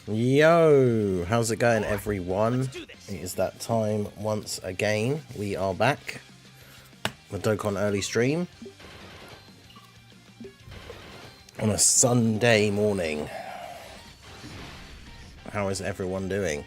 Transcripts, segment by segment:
Yo, how's it going, everyone? It is that time once again. We are back. The Dokkan early stream on a Sunday morning. How is everyone doing?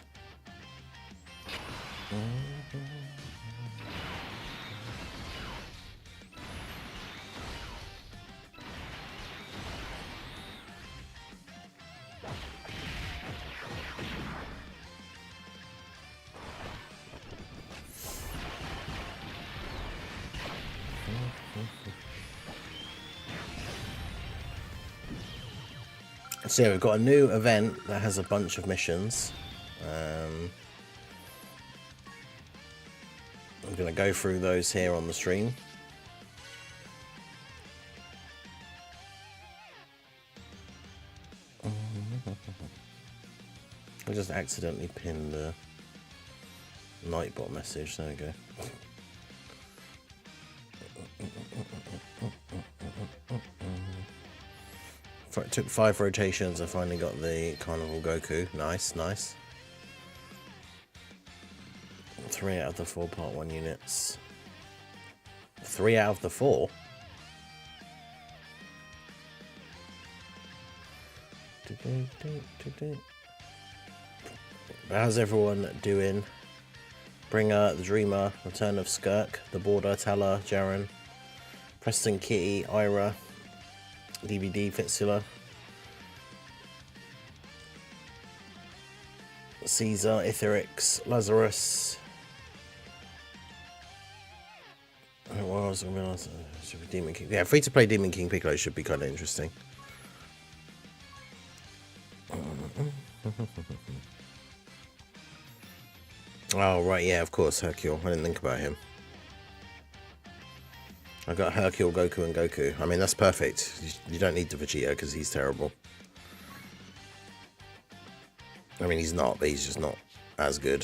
So yeah, we've got a new event that has a bunch of missions. I'm going to go through those here on the stream. I just accidentally pinned the Nightbot message. There we go. It took 5 rotations. I finally got the Carnival Goku. Nice, nice. 3 out of the 4 Part 1 units. 3 out of the 4? How's everyone doing? Bringer, the Dreamer, Return of Skirk, the Border, Teller, Jaren, Preston, Kitty, Ira, DVD, Fitzula, Caesar, Itherix, Lazarus. What else? Demon King. Yeah, free to play Demon King Piccolo should be kind of interesting. Oh, right, yeah, of course, Hercule. I didn't think about him. I got Hercule, Goku, and Goku. I mean, that's perfect. You don't need the Vegeta because he's terrible. I mean, he's not, but he's just not as good.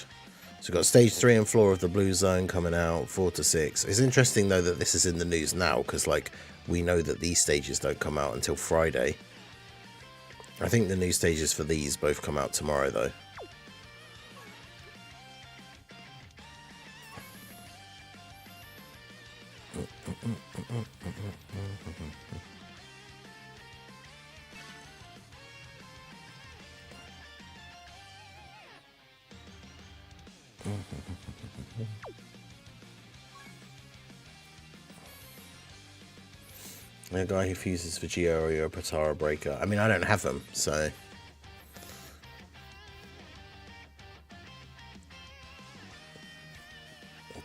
So we've got Stage 3 and Floor of the Blue Zone coming out, 4 to 6. It's interesting, though, that this is in the news now because, like, we know that these stages don't come out until Friday. I think the new stages for these both come out tomorrow, though. A guy who fuses Vegeta or a Patara Breaker. I mean, I don't have them, so...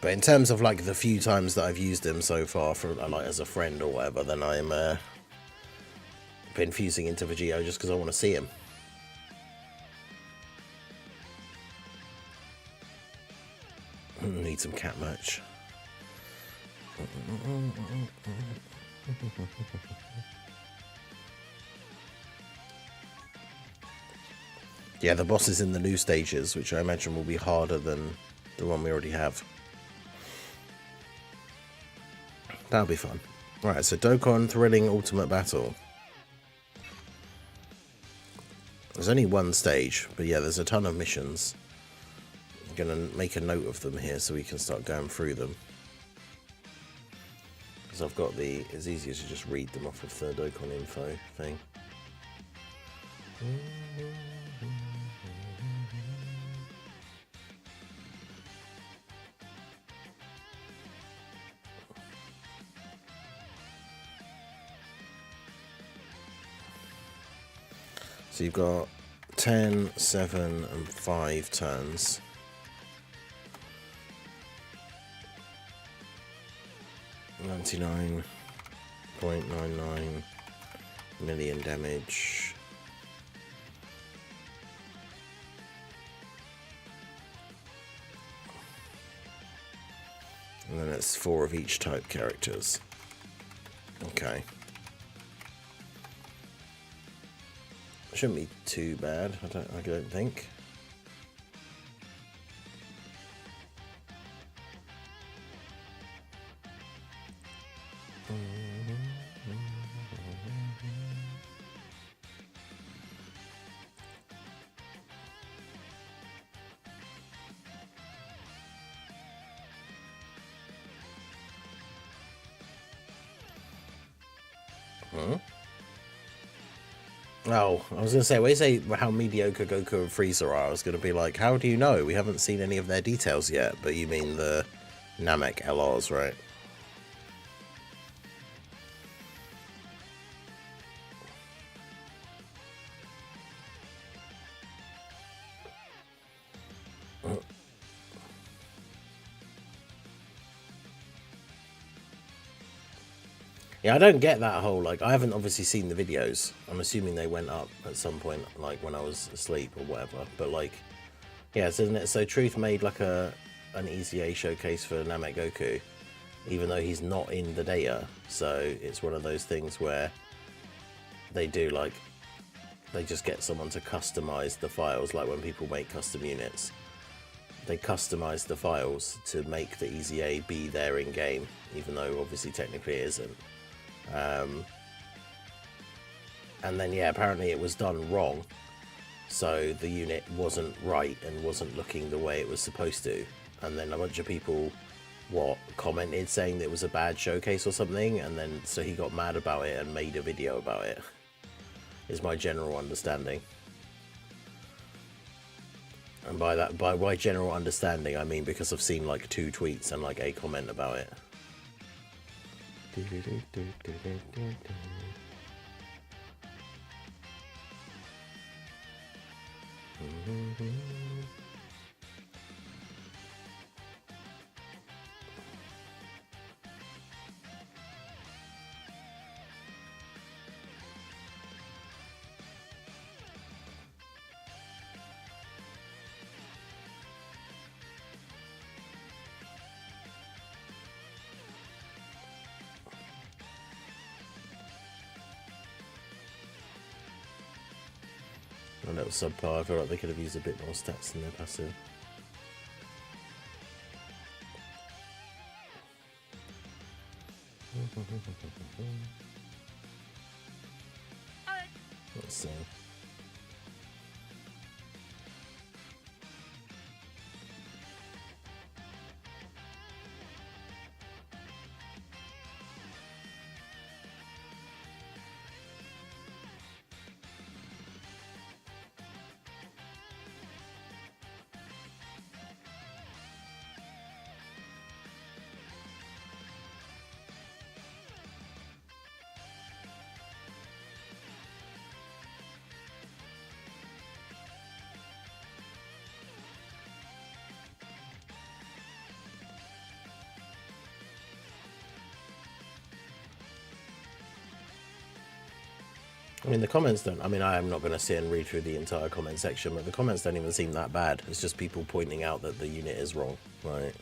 But in terms of, like, the few times that I've used him so far, for like as a friend or whatever, then I'm been fusing into Vegeta just because I want to see him. Need some cat merch. Yeah, the boss is in the new stages, which I imagine will be harder than the one we already have. That'll be fun. Alright, so Dokkan Thrilling Ultimate Battle. There's only one stage, but yeah, there's a ton of missions. I'm going to make a note of them here so we can start going through them. Because I've got the... It's easier to just read them off of the Dokkan info thing. So you've got 10, 7, and 5 turns. $99.99 million damage. And then it's 4 of each type characters. Okay. Shouldn't be too bad, I don't think. Hmm? Oh, I was going to say, when you say how mediocre Goku and Frieza are, I was going to be like, how do you know? We haven't seen any of their details yet. But you mean the Namek LRs, right? Yeah, I don't get that whole, like, I haven't obviously seen the videos. I'm assuming they went up at some point, like, when I was asleep or whatever. But, like, yeah, so, isn't it? So Truth made, like, an EZA showcase for Namek Goku, even though he's not in the data. So it's one of those things where they do, like, they just get someone to customize the files, like when people make custom units. They customize the files to make the EZA be there in game, even though obviously technically it isn't. And then, yeah, apparently it was done wrong, so the unit wasn't right and wasn't looking the way it was supposed to. And then a bunch of people commented saying that it was a bad showcase or something, and then so he got mad about it and made a video about it, is my general understanding. And by my general understanding, I mean because I've seen like 2 tweets and like a comment about it. A little subpar. I feel like they could have used a bit more stats in their passive. Let's see. I mean, the comments don't... I mean, I am not going to sit and read through the entire comment section, but the comments don't even seem that bad. It's just people pointing out that the unit is wrong, right?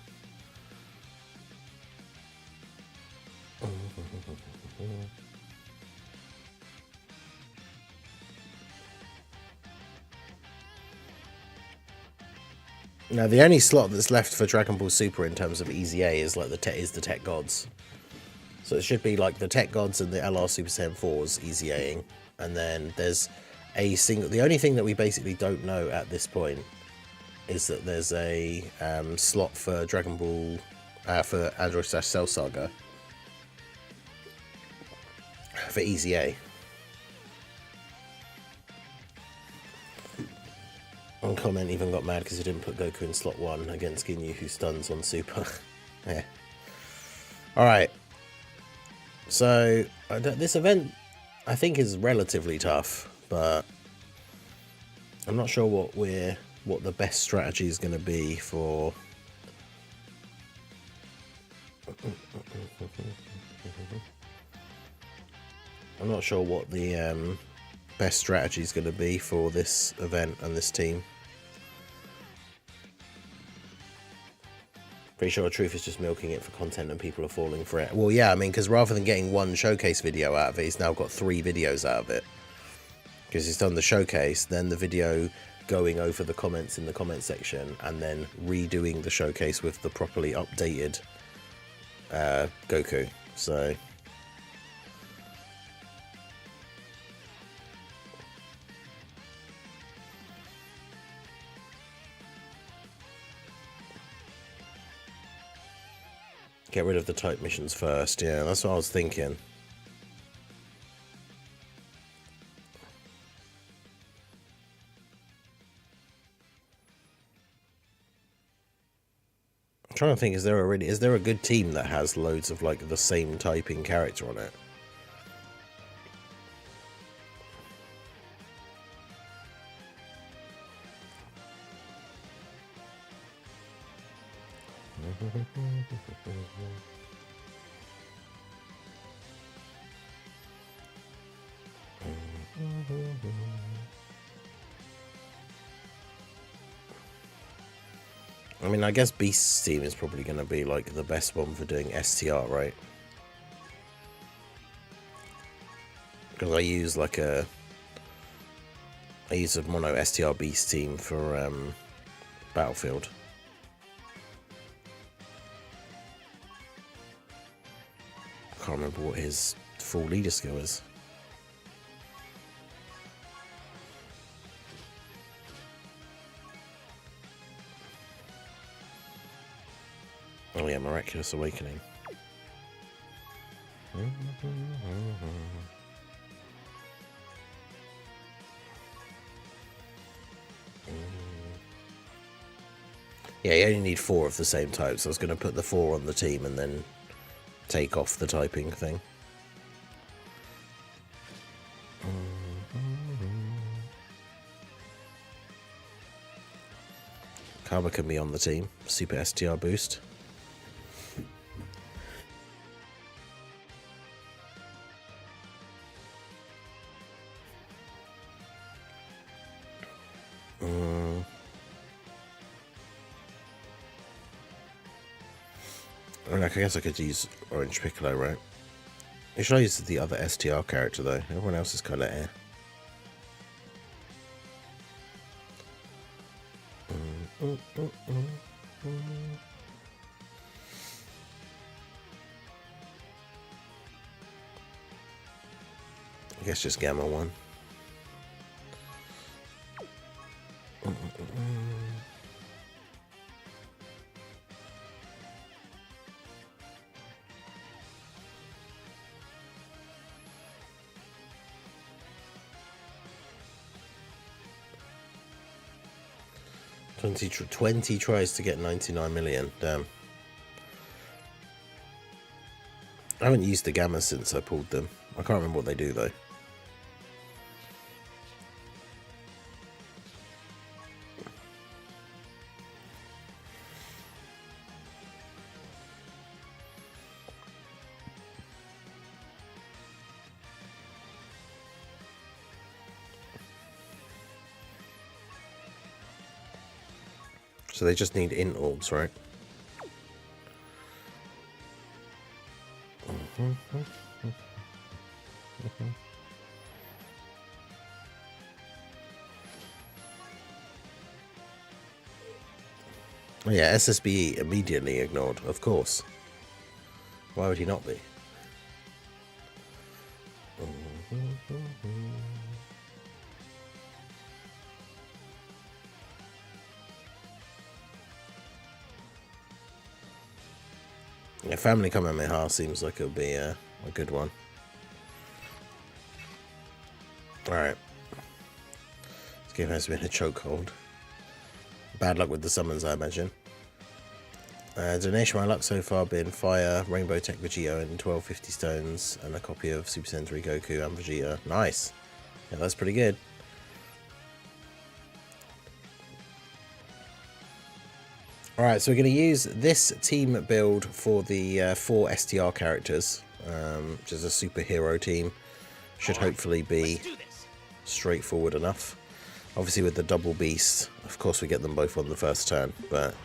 Now, the only slot that's left for Dragon Ball Super in terms of EZA is like the Tech Gods. So it should be like the Tech Gods and the LR Super Saiyan 4s EZAing. And then there's a single... The only thing that we basically don't know at this point is that there's a slot for Dragon Ball... for Android / Cell Saga. For EZA. One comment even got mad because he didn't put Goku in slot 1 against Ginyu, who stuns on Super. Yeah. Alright. So, this event, I think, is relatively tough, but I'm not sure what the best strategy is going to be for... I'm not sure what the best strategy is going to be for this event and this team. Pretty sure Truth is just milking it for content and people are falling for it. Well, yeah, I mean, because rather than getting 1 showcase video out of it, he's now got 3 videos out of it. Because he's done the showcase, then the video going over the comments in the comment section, and then redoing the showcase with the properly updated Goku. So... Get rid of the type missions first. Yeah, that's what I was thinking. trying to think, is there a good team that has loads of like the same typing character on it? I mean, I guess Beast's team is probably going to be like the best one for doing STR, right? Because I use a mono STR Beast team for Battlefield. I can't remember what his full leader skill is. Oh yeah, Miraculous Awakening. Yeah, you only need 4 of the same type, so I was going to put the 4 on the team and then take off the typing thing. Karma can be on the team. Super STR boost. I guess I could use Orange Piccolo, right? Should I use the other STR character though? Everyone else is kind of eh. I guess just Gamma 1. Twenty tries to get 99 million. Damn. I haven't used the Gamma since I pulled them. I can't remember what they do though. So they just need int orbs, right? Oh yeah, SSBE immediately ignored, of course. Why would he not be? Yeah, Family Kamehameha seems like it'll be a good one. Alright. This game has been a chokehold. Bad luck with the summons, I imagine. Donation my luck so far been Fire, Rainbow Tech Vegeta, and 1250 stones, and a copy of Super Saiyan 3 Goku and Vegeta. Nice. Yeah, that's pretty good. Alright, so we're going to use this team build for the 4 STR characters, which is a superhero team. Should hopefully be straightforward enough. Obviously with the double beast, of course we get them both on the first turn, but...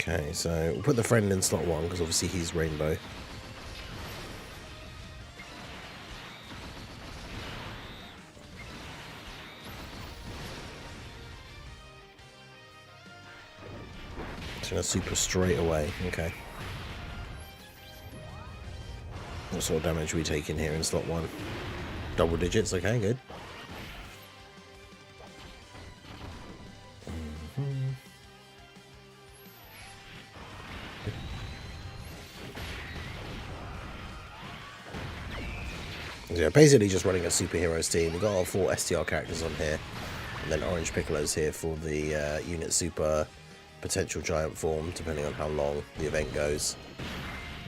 Okay, so we'll put the friend in slot 1, because obviously he's Rainbow. It's gonna super straight away, okay. What sort of damage are we taking here in slot 1? Double digits, okay, good. Yeah, basically just running a superheroes team. We've got our 4 STR characters on here, and then Orange Piccolo's here for the Unit Super potential giant form, depending on how long the event goes.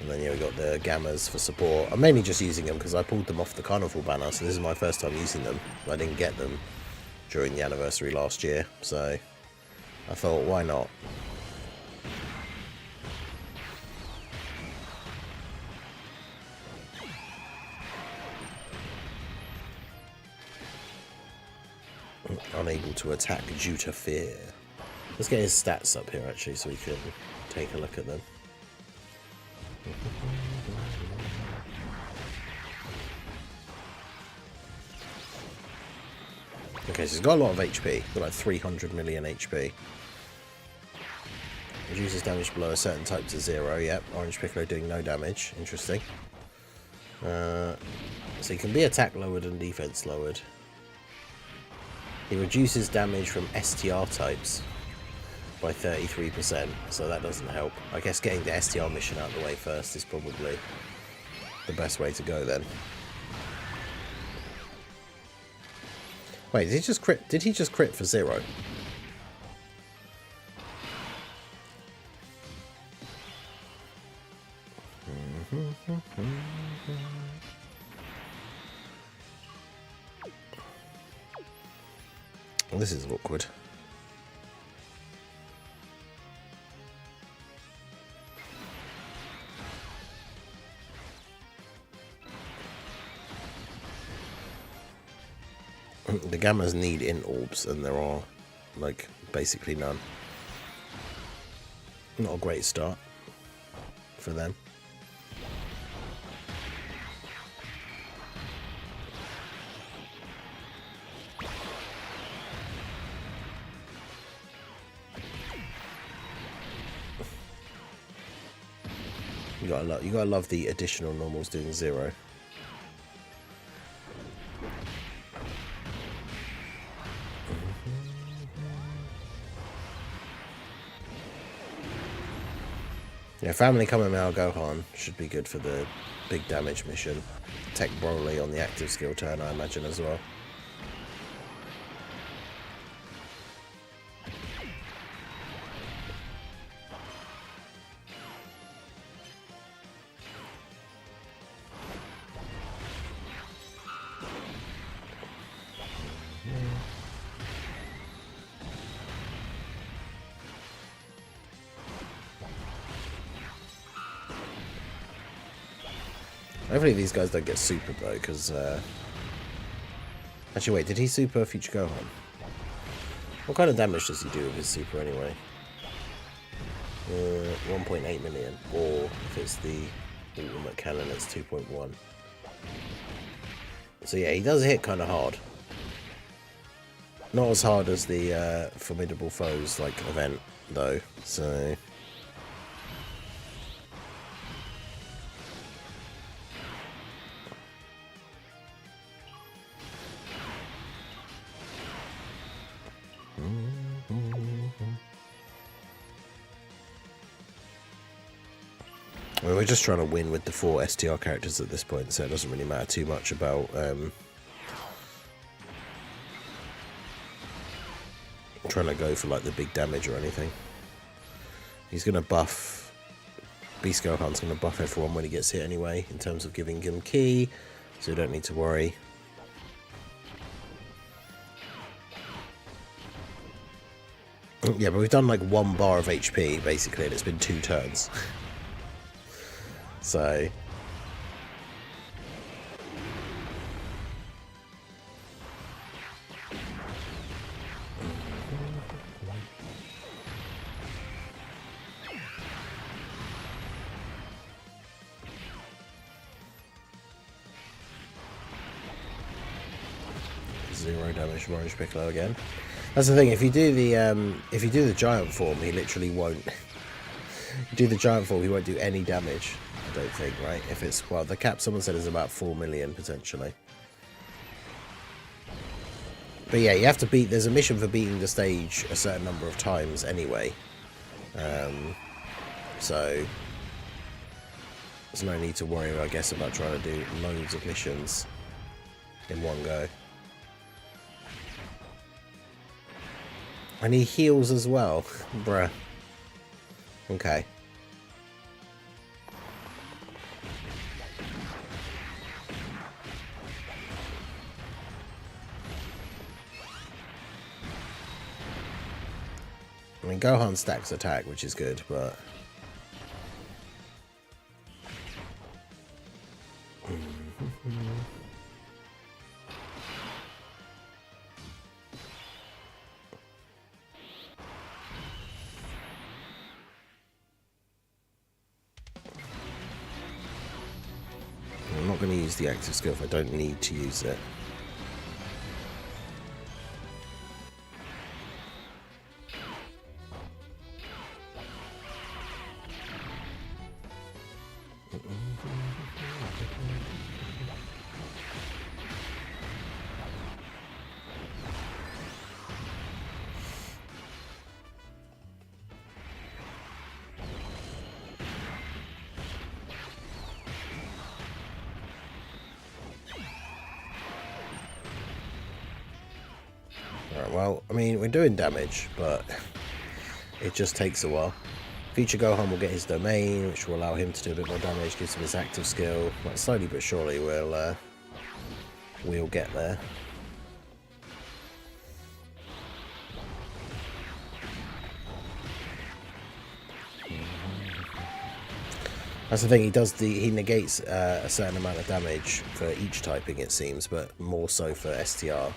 And then, yeah, we got the Gammas for support. I'm mainly just using them because I pulled them off the Carnival banner, so this is my first time using them. I didn't get them during the anniversary last year, so I thought, why not? Unable to attack due to fear. Let's get his stats up here actually so we can take a look at them. Okay, so he's got a lot of HP. Got like 300 million HP. Reduces damage below a certain type to 0. Yep, Orange Piccolo doing no damage. Interesting. So he can be attack lowered and defense lowered. He reduces damage from STR types by 33%, so that doesn't help. I guess getting the STR mission out of the way first is probably the best way to go then. Wait, did he just crit? Did he just crit for 0? Well, this is awkward. The Gammas need int orbs, and there are, like, basically none. Not a great start for them. You gotta love the additional normals doing 0. Yeah, Family Kamehameha Gohan should be good for the big damage mission. Tech Broly on the active skill turn, I imagine, as well. Hopefully these guys don't get super though, because actually wait, did he super Future Gohan? What kind of damage does he do with his super anyway? 1.8 million, or if it's the ultimate cannon, it's 2.1. So yeah, he does hit kind of hard. Not as hard as the Formidable Foes like event though, so. I mean, we're just trying to win with the 4 STR characters at this point, so it doesn't really matter too much about trying to go for like the big damage or anything. He's going to buff, Beast Gohan's going to buff everyone when he gets hit anyway, in terms of giving him ki, so you don't need to worry. Yeah, but we've done like 1 bar of HP basically, and it's been 2 turns. So zero damage from Orange Piccolo again. That's the thing. If you do the giant form, he literally won't. You do the giant form, he won't do any damage. I don't think, right? If it's, well, the cap someone said is about 4 million potentially. But yeah, you have to beat. There's a mission for beating the stage a certain number of times anyway. So there's no need to worry, I guess, about trying to do loads of missions. in one go. And he heals as well. Bruh. Okay. I mean, Gohan stacks attack, which is good, but... I'm not going to use the active skill if I don't need to use it. Alright, well, I mean, we're doing damage, but it just takes a while. Future Gohan will get his domain, which will allow him to do a bit more damage, gives him his active skill. Like, slowly but surely we'll get there. That's the thing, he negates a certain amount of damage for each typing, it seems, but more so for STR.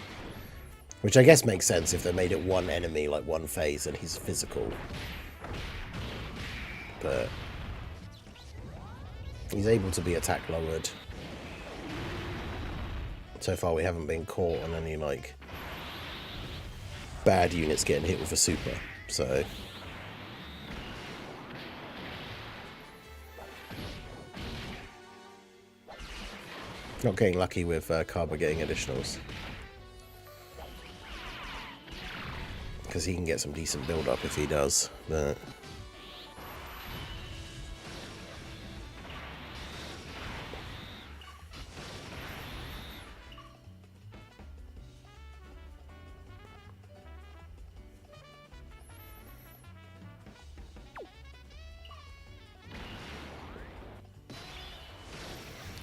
Which I guess makes sense if they made it one enemy, like one phase, and he's physical. But he's able to be attack lowered. So far we haven't been caught on any, like, bad units getting hit with a super, so... Not getting lucky with Kaba getting additionals. Because he can get some decent build-up if he does, but...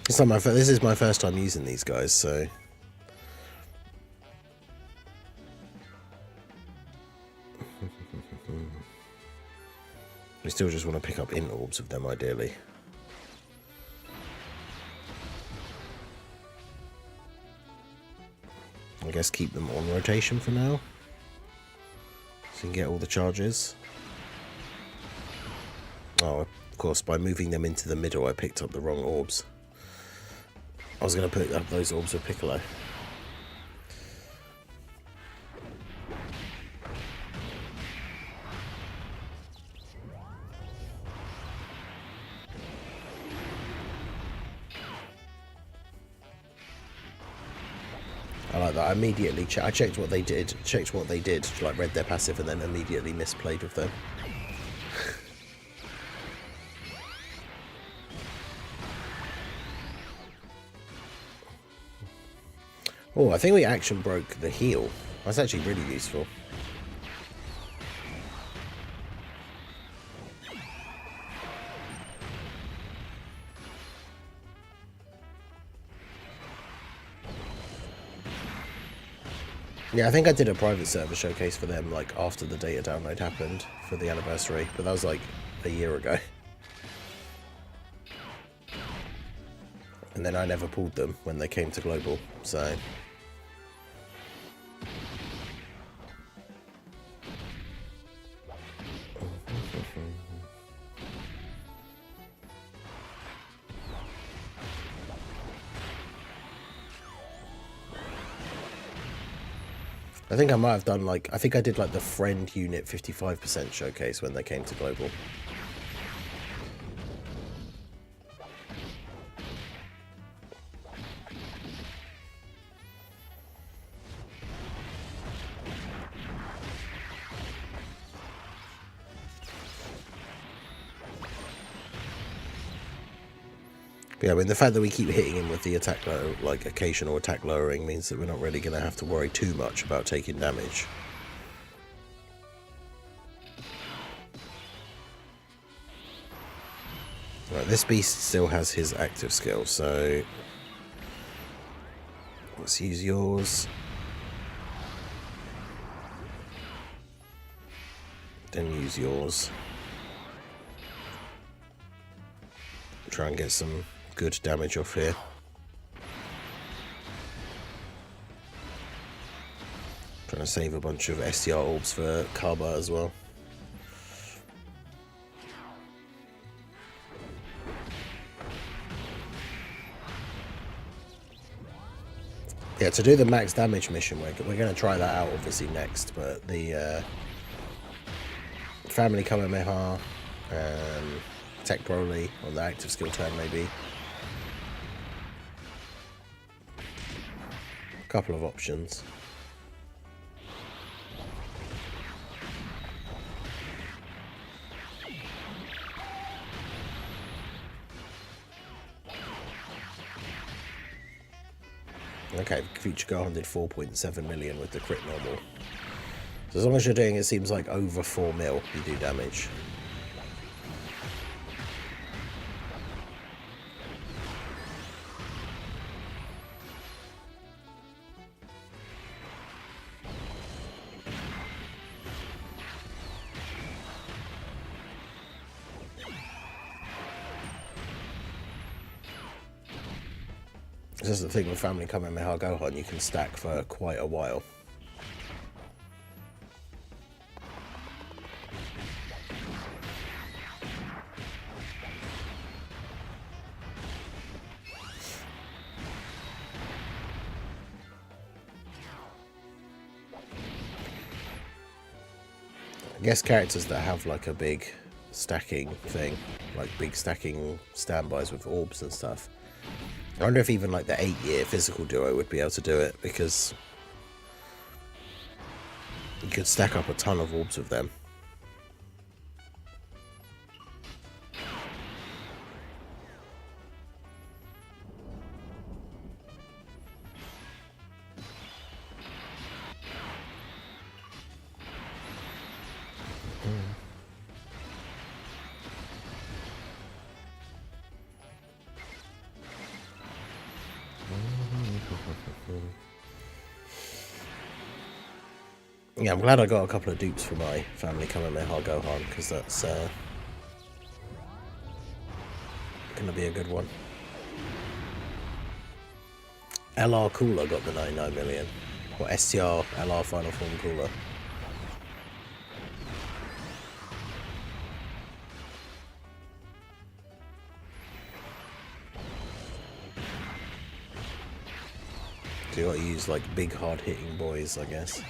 It's not my this is my first time using these guys, so... We still just want to pick up int orbs of them, ideally. I guess keep them on rotation for now, so you can get all the charges. Oh, of course, by moving them into the middle, I picked up the wrong orbs. I was going to put up those orbs with Piccolo. I like that. I immediately I checked what they did, like read their passive, and then immediately misplayed with them. Oh, I think we action broke the heal. That's actually really useful. Yeah, I think I did a private server showcase for them, like, after the data download happened for the anniversary, but that was, like, a year ago. And then I never pulled them when they came to global, so... I think I might have done, like, I think I did, like, the friend unit 55% showcase when they came to global. But yeah, I mean, the fact that we keep hitting him with the attack like occasional attack lowering means that we're not really going to have to worry too much about taking damage. Right, this beast still has his active skill, so let's use yours. Then use yours. Try and get some good damage off here. Trying to save a bunch of STR orbs for Kaba as well. Yeah, to do the max damage mission, we're going to try that out obviously next, but the Family Kamehameha, Tech Broly on the active skill turn maybe. A couple of options. Okay, Future Gohan did 4.7 million with the crit normal. So as long as you're doing, it seems like over 4 mil, you do damage. This is the thing with Family Kamehameha Gohan, you can stack for quite a while. I guess characters that have like a big stacking thing, like big stacking standbys with orbs and stuff. I wonder if even like the 8-year physical duo would be able to do it, because you could stack up a ton of orbs with them. Yeah, I'm glad I got a couple of dupes for my Family Kamehameha Gohan, because that's going to be a good one. LR Cooler got the 99 million. Or STR LR Final Form Cooler. So you got to use like big hard hitting boys, I guess.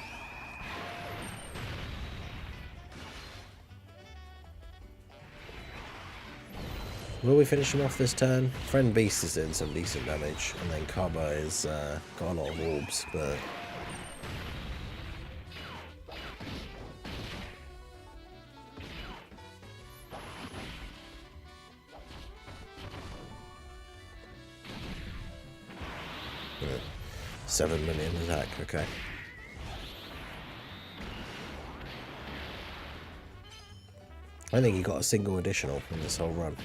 Will we finish him off this turn? Friend Beast is doing some decent damage, and then Kaba is got a lot of orbs, but yeah. 7 million attack, okay. I think he got a single additional in this whole run.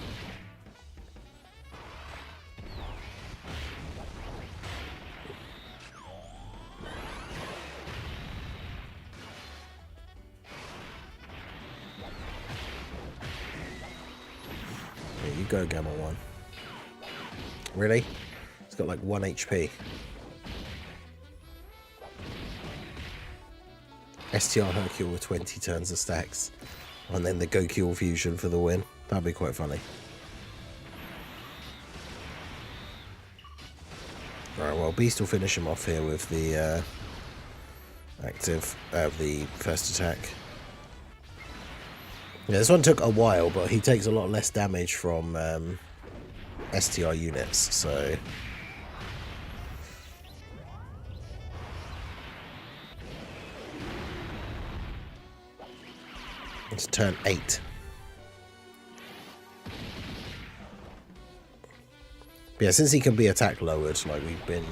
Here you go, Gamma 1. Really? It's got like 1 HP. STR Hercule with 20 turns of stacks. And then the Goku fusion for the win. That'd be quite funny. Alright, well, Beast will finish him off here with the active, the first attack. Yeah, this one took a while, but he takes a lot less damage from STR units, so... It's turn 8. But yeah, since he can be attack lowered, like we've been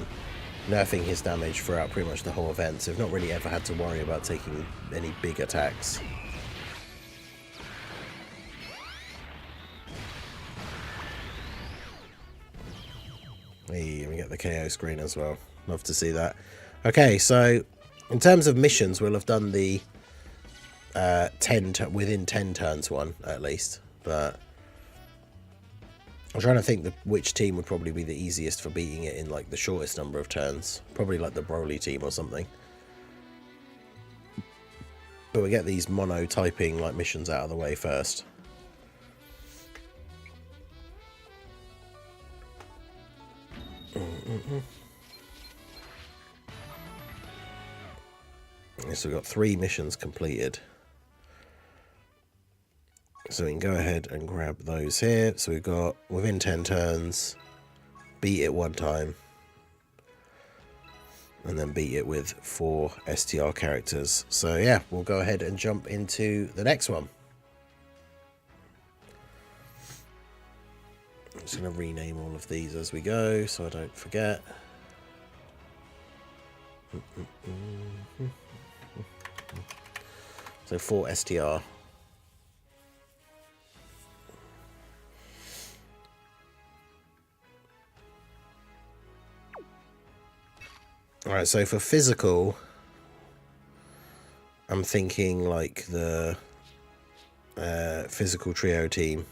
nerfing his damage throughout pretty much the whole event, so we've not really ever had to worry about taking any big attacks. Hey, we get the KO screen as well. Love to see that. Okay, so in terms of missions, we'll have done the within 10 turns one at least, but I'm trying to think which team would probably be the easiest for beating it in like the shortest number of turns. Probably like the Broly team or something. But we get these mono typing like missions out of the way first. So we've got 3 missions completed. So we can go ahead and grab those here. So we've got within 10 turns, beat it 1 time, and then beat it with 4 STR characters. So yeah, we'll go ahead and jump into the next one. I'm just going to rename all of these as we go so I don't forget. So 4 STR. Alright, so for physical, I'm thinking like the physical trio team.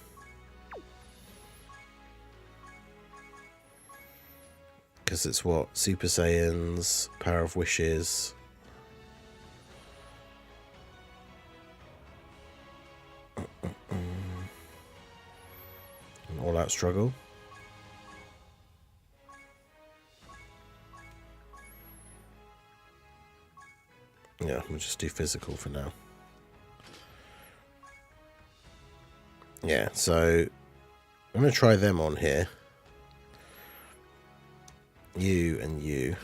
Because it's what? Super Saiyans, Power of Wishes. All Out Struggle. Yeah, we'll just do physical for now. Yeah, so I'm going to try them on here. You and you.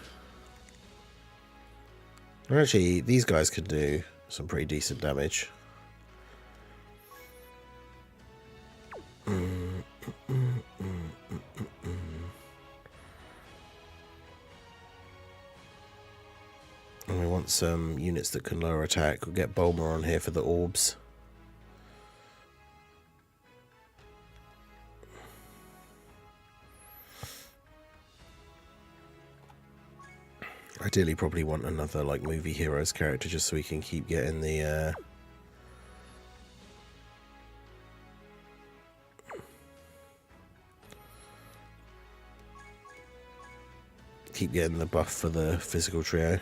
Actually, these guys can do some pretty decent damage. And we want some units that can lower attack. We'll get Bulma on here for the orbs. Ideally, probably want another like movie heroes character just so we can keep getting the buff for the physical trio.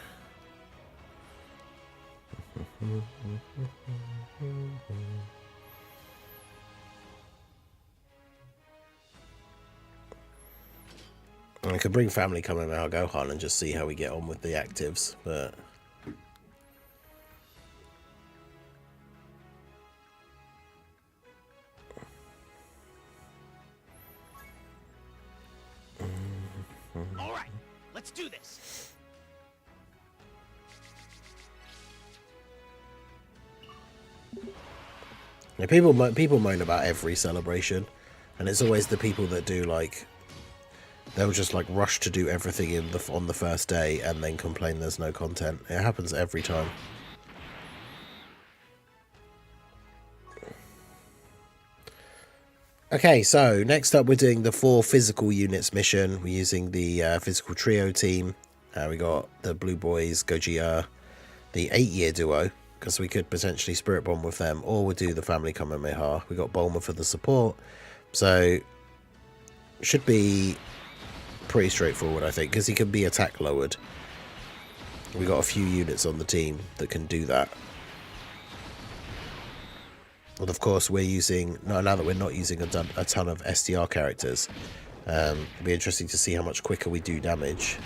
I could bring Family Kamehameha Gohan and just see how we get on with the actives, but all right, let's do this. yeah, people moan about every celebration, and it's always the people that do like. They'll just like rush to do everything on the first day and then complain there's no content. It happens every time. Okay, so next up we're doing the 4 physical units mission. We're using the physical trio team. We got the Blue Boys, Gogeta, the 8-year duo, because we could potentially Spirit Bomb with them, or we'll do the Family Kamehameha. We got Bulma for the support. So, should be pretty straightforward, I think, because he can be attack lowered. We got a few units on the team that can do that. And of course, we're using now that we're not using a ton of STR characters. It'll be interesting to see how much quicker we do damage.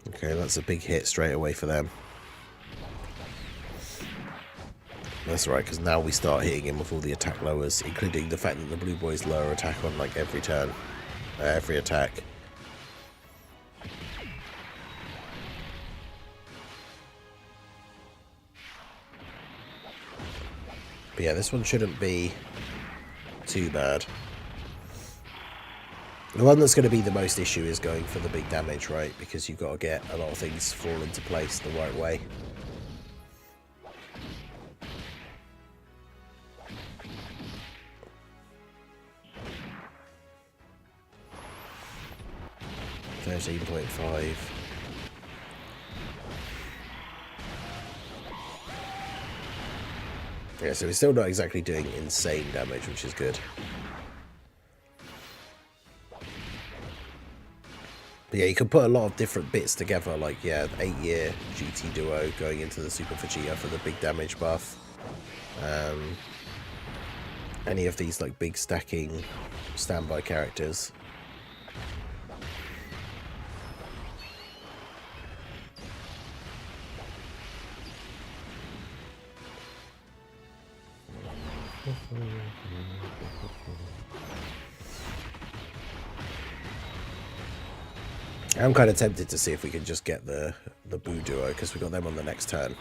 Okay, that's a big hit straight away for them. That's right, because now we start hitting him with all the attack lowers, including the fact that the Blue Boys lower attack on like every turn, every attack. But yeah, this one shouldn't be too bad. The one that's going to be the most issue is going for the big damage, right? Because you've got to get a lot of things fall into place the right way. $13.5. Yeah, so we're still not exactly doing insane damage, which is good. But yeah, you can put a lot of different bits together, like, yeah, 8-year GT Duo going into the Super Vegeta for the big damage buff. Any of these, like, big stacking standby characters. I'm kind of tempted to see if we can just get the Boo Duo, because we got them on the next turn.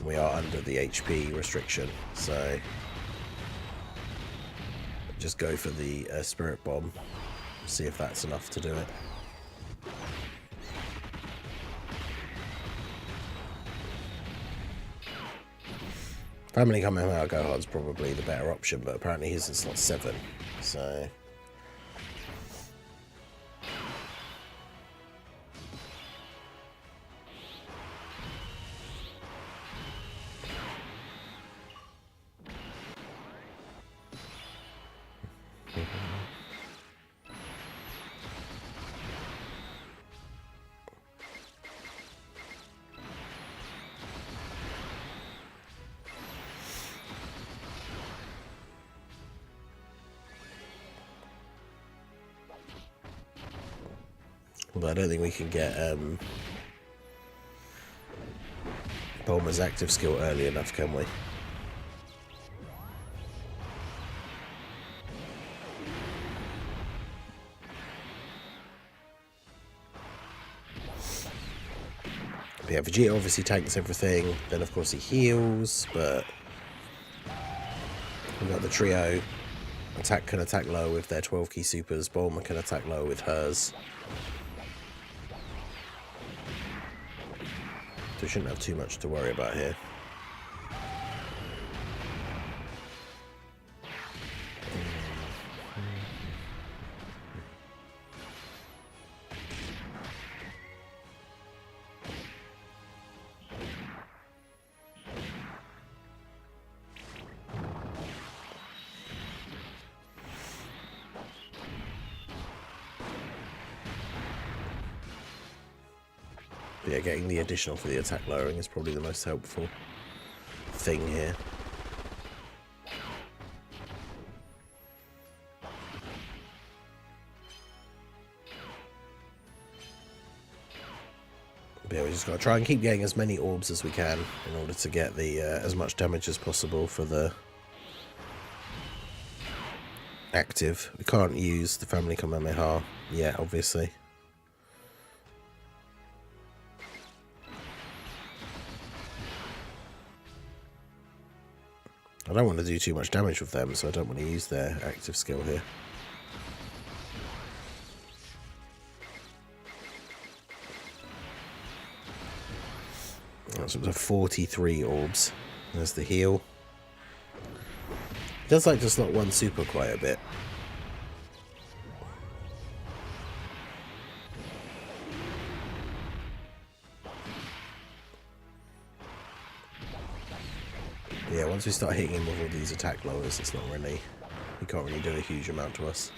We are under the HP restriction, so just go for the Spirit Bomb, see if that's enough to do it. Family Kamehameha Gohan's probably the better option, but apparently his is slot 7, so... Although I don't think we can get Bulma's active skill early enough, can we? But yeah, Vegeta obviously tanks everything. Then of course he heals, but we've got the trio. Attack can attack low with their 12 key supers. Bulma can attack low with hers. So we shouldn't have too much to worry about here. But yeah, getting the additional for the attack lowering is probably the most helpful thing here. But yeah, we just got to try and keep getting as many orbs as we can in order to get the as much damage as possible for the active. We can't use the Family Kamehameha yet, obviously. I don't want to do too much damage with them, so I don't want to use their active skill here. That's up to 43 orbs. There's the heal. It does like to slot one super quite a bit. Yeah, once we start hitting him with all these attack lowers, it's not really... he can't really do a huge amount to us.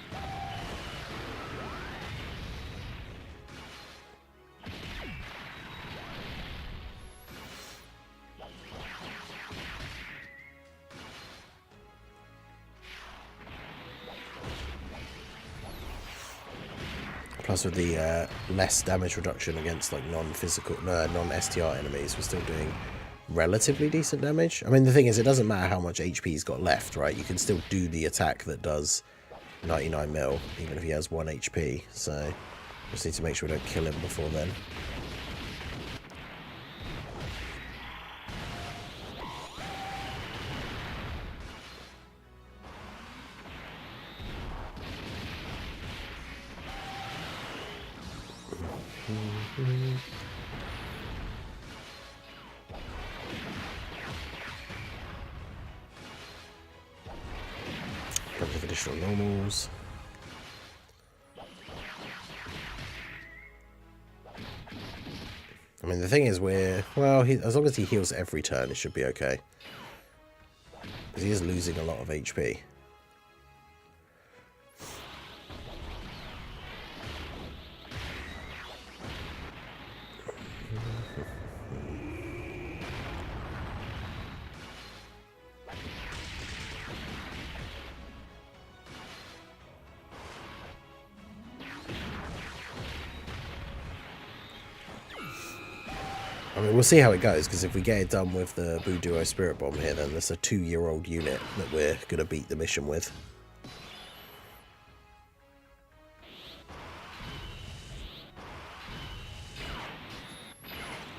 Plus with the less damage reduction against like non-physical, non-STR enemies, we're still doing relatively decent damage. I mean, the thing is, it doesn't matter how much HP he's got left, right? You can still do the attack that does 99 mil, even if he has 1 HP. So, just need to make sure we don't kill him before then. Bunch of additional normals. I mean, the thing is, well, as long as he heals every turn, it should be okay. Because he is losing a lot of HP. I mean, we'll see how it goes, because if we get it done with the Boo Duo Spirit Bomb here, then there's a 2-year-old unit that we're going to beat the mission with.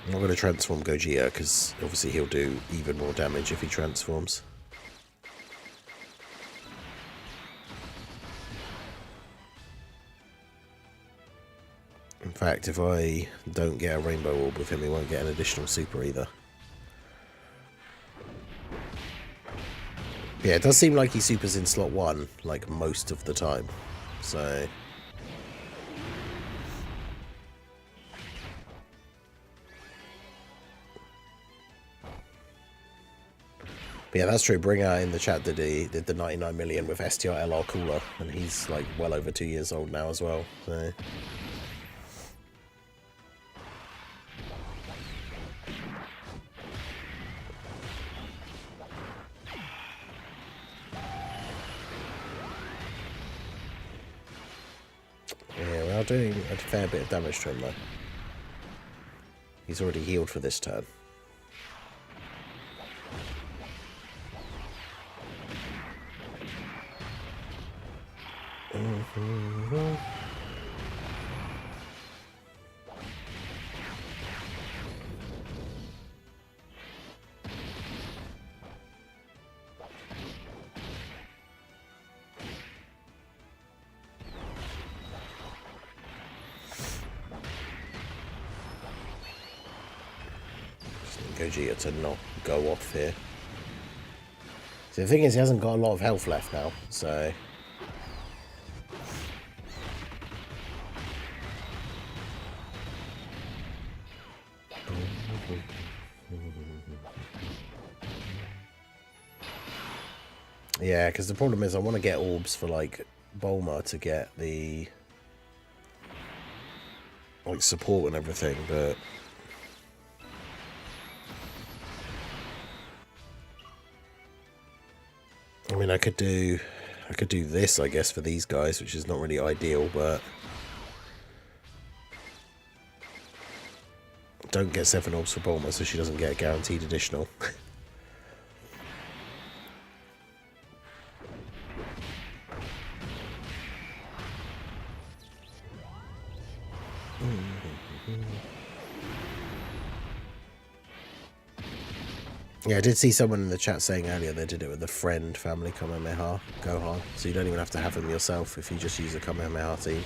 I'm not going to transform Gogeta, because obviously he'll do even more damage if he transforms. In fact, if I don't get a Rainbow Orb with him, he won't get an additional super either. Yeah, it does seem like he supers in slot 1, like, most of the time. So... But yeah, that's true. Bringer in the chat did the 99 million with STR LR Cooler, and he's like well over 2 years old now as well. So... yeah, we are doing a fair bit of damage to him though. He's already healed for this turn. Gogeta to not go off here. So the thing is, he hasn't got a lot of health left now, so... yeah, because the problem is I want to get orbs for, like, Bulma to get the... like, support and everything, but... I mean, I could do this, I guess, for these guys, which is not really ideal, but... don't get 7 orbs for Bulma, so she doesn't get a guaranteed additional. Yeah, I did see someone in the chat saying earlier they did it with a friend family Kamehameha Gohan, so you don't even have to have them yourself if you just use a Kamehameha team.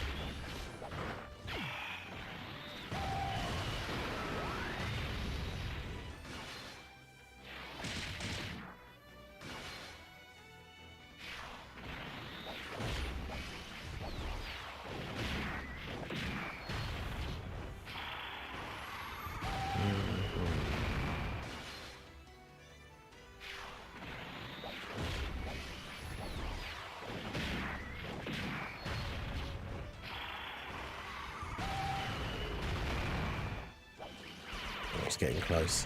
It's getting close.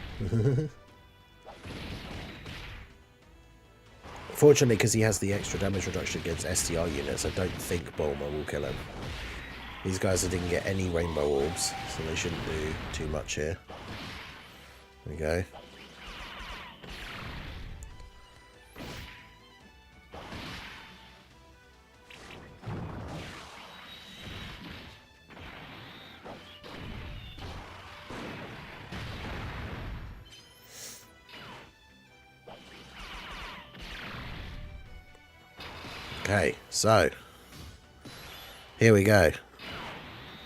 Fortunately, because he has the extra damage reduction against STR units, I don't think Bulma will kill him. These guys didn't get any rainbow orbs, so they shouldn't do too much here. There we go. Okay, so here we go.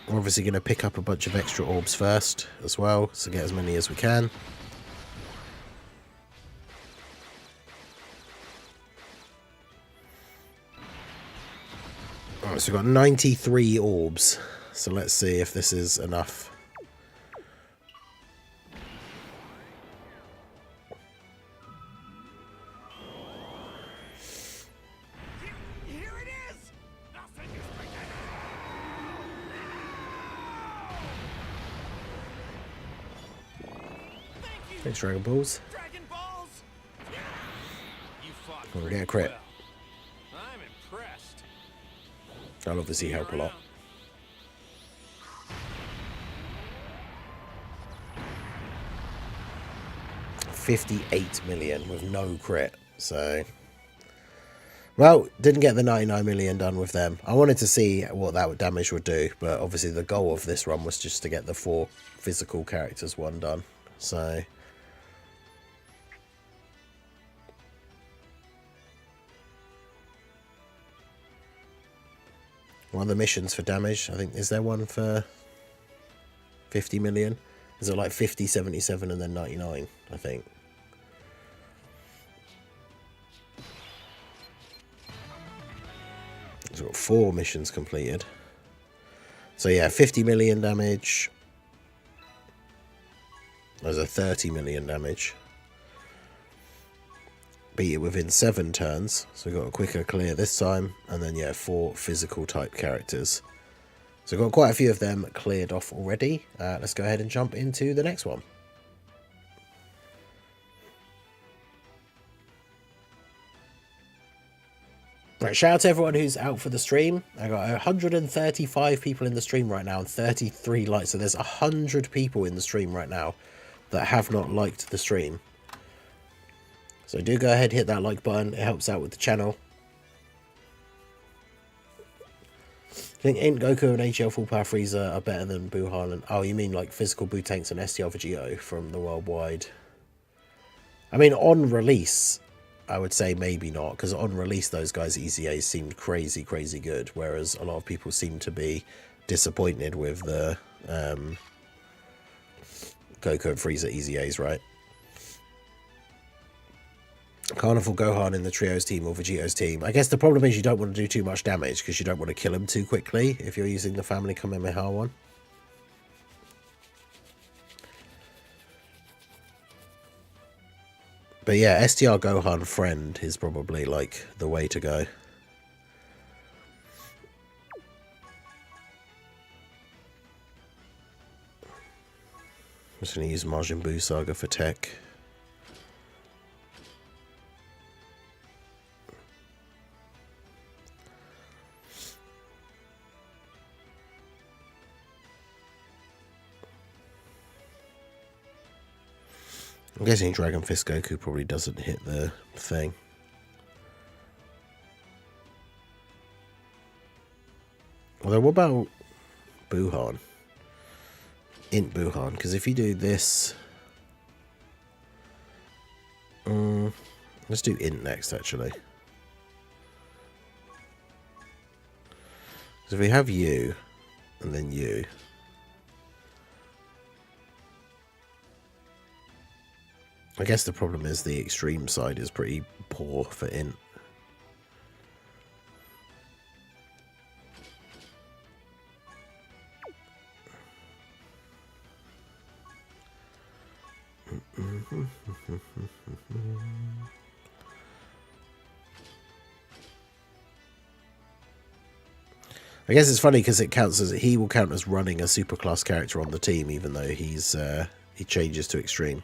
We're obviously going to pick up a bunch of extra orbs first as well, so get as many as we can. Alright, so we've got 93 orbs, so let's see if this is enough. Here it is! Nothing is beginning! Thank you, Thanks, Dragon Balls. Dragon Balls! You fought Oh, we pretty get a crit. well. I'm impressed. That'll obviously help a lot. $58 million with no crit, so... Well, didn't get the 99 million done with them. I wanted to see what that damage would do, but obviously the goal of this run was just to get the 4 physical characters one done. So... one of the missions for damage, I think, is there one for 50 million? Is it like 50, 77 and then 99, I think. So we've got 4 missions completed. So yeah, 50 million damage. There's a 30 million damage. Beat it within 7 turns, so we got a quicker clear this time, and then yeah, 4 physical type characters. So we've got quite a few of them cleared off already. Let's go ahead and jump into the next one. Right, shout out to everyone who's out for the stream. I got 135 people in the stream right now and 33 likes, so there's 100 people in the stream right now that have not liked the stream. So do go ahead, hit that like button. It helps out with the channel. I think Int Goku and HL Full Power Frieza are better than Buhan and... Oh, you mean like physical Buu Tanks and STR Vegito from the worldwide? I mean, on release, I would say maybe not. Because on release, those guys' EZAs seemed crazy, crazy good. Whereas a lot of people seem to be disappointed with the Goku and Frieza EZAs, right? Carnival Gohan in the Trios team or Vegito's team. I guess the problem is you don't want to do too much damage because you don't want to kill him too quickly if you're using the Family Kamehameha one. But yeah, STR Gohan Friend is probably like the way to go. I'm just going to use Majin Buu Saga for tech. I'm guessing Dragon Fist Goku probably doesn't hit the thing. Although, what about Buhan? Int Buhan, because if you do this... let's do Int next, actually. So if we have you, and then you... I guess the problem is the extreme side is pretty poor for Int. I guess it's funny because he will count as running a superclass character on the team, even though he changes to extreme.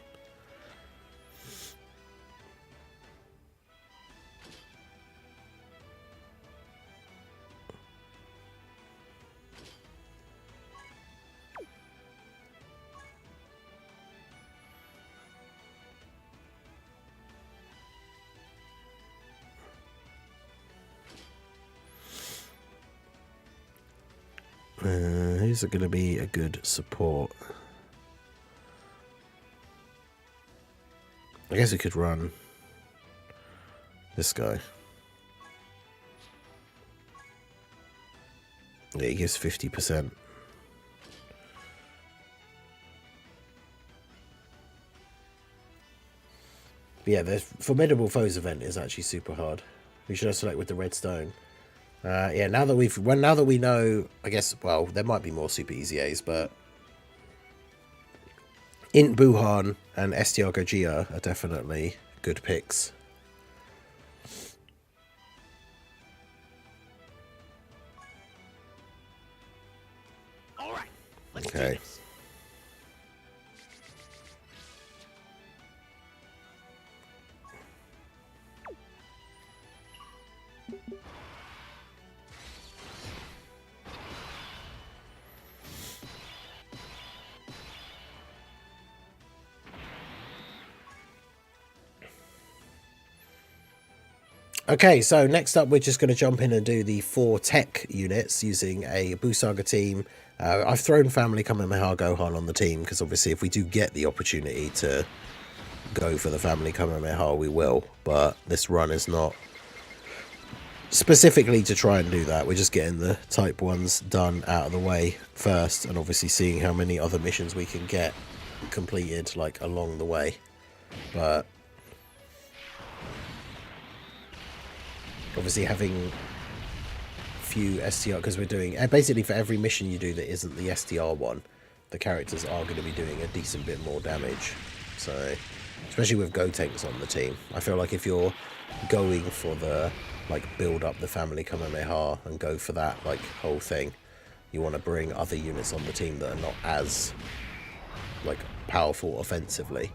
Who's going to be a good support? I guess we could run this guy. Yeah, he gives 50%. But yeah, the Formidable Foes event is actually super hard. We should have select with the red stone. Yeah, now that we know, I guess, well, there might be more super easy A's, but Int Buhan and STR Goggia are definitely good picks. All right, let's do Okay. this. Okay, so next up we're just going to jump in and do the 4 tech units using a Buu Saga team. I've thrown Family Kamehameha Gohan on the team because obviously if we do get the opportunity to go for the Family Kamehameha, we will. But this run is not specifically to try and do that. We're just getting the type 1s done out of the way first and obviously seeing how many other missions we can get completed like along the way. But obviously having few STR, because we're doing basically for every mission you do that isn't the STR one, the characters are going to be doing a decent bit more damage. So especially with Gotenks on the team, I feel like if you're going for the like build up the Family Kamehameha and go for that like whole thing, you want to bring other units on the team that are not as like powerful offensively.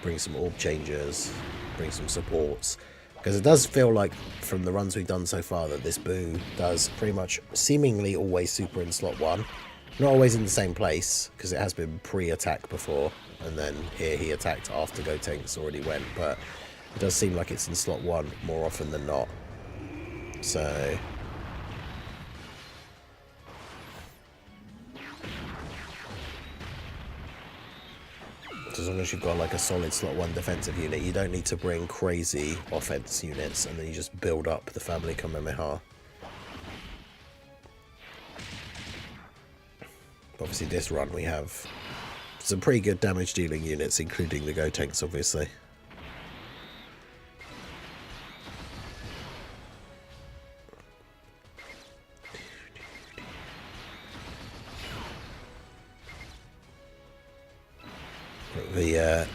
Bring some orb changers, bring some supports, because it does feel like from the runs we've done so far that this Buu does pretty much seemingly always super in slot 1. Not always in the same place, because it has been pre-attack before, and then here he attacked after Gotenks already went, but it does seem like it's in slot 1 more often than not. So as long as you've got like a solid slot 1 defensive unit, you don't need to bring crazy offense units, and then you just build up the Family Kamehameha. Obviously this run we have some pretty good damage dealing units, including the Gotenks obviously. The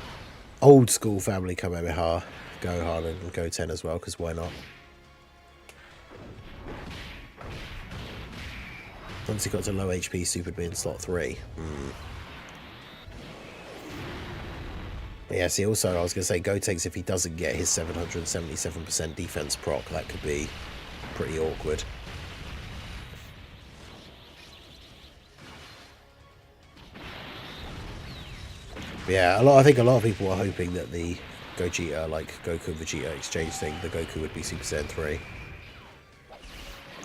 old school Family Kamehameha, Gohan and Goten as well, because why not? Once he got to low HP, Super'd be in slot 3. But yeah, see, also, I was going to say, Gotenks, if he doesn't get his 777% defense proc, that could be pretty awkward. But yeah, I think a lot of people are hoping that the Gogeta, like Goku Vegeta exchange thing, the Goku would be Super Saiyan 3.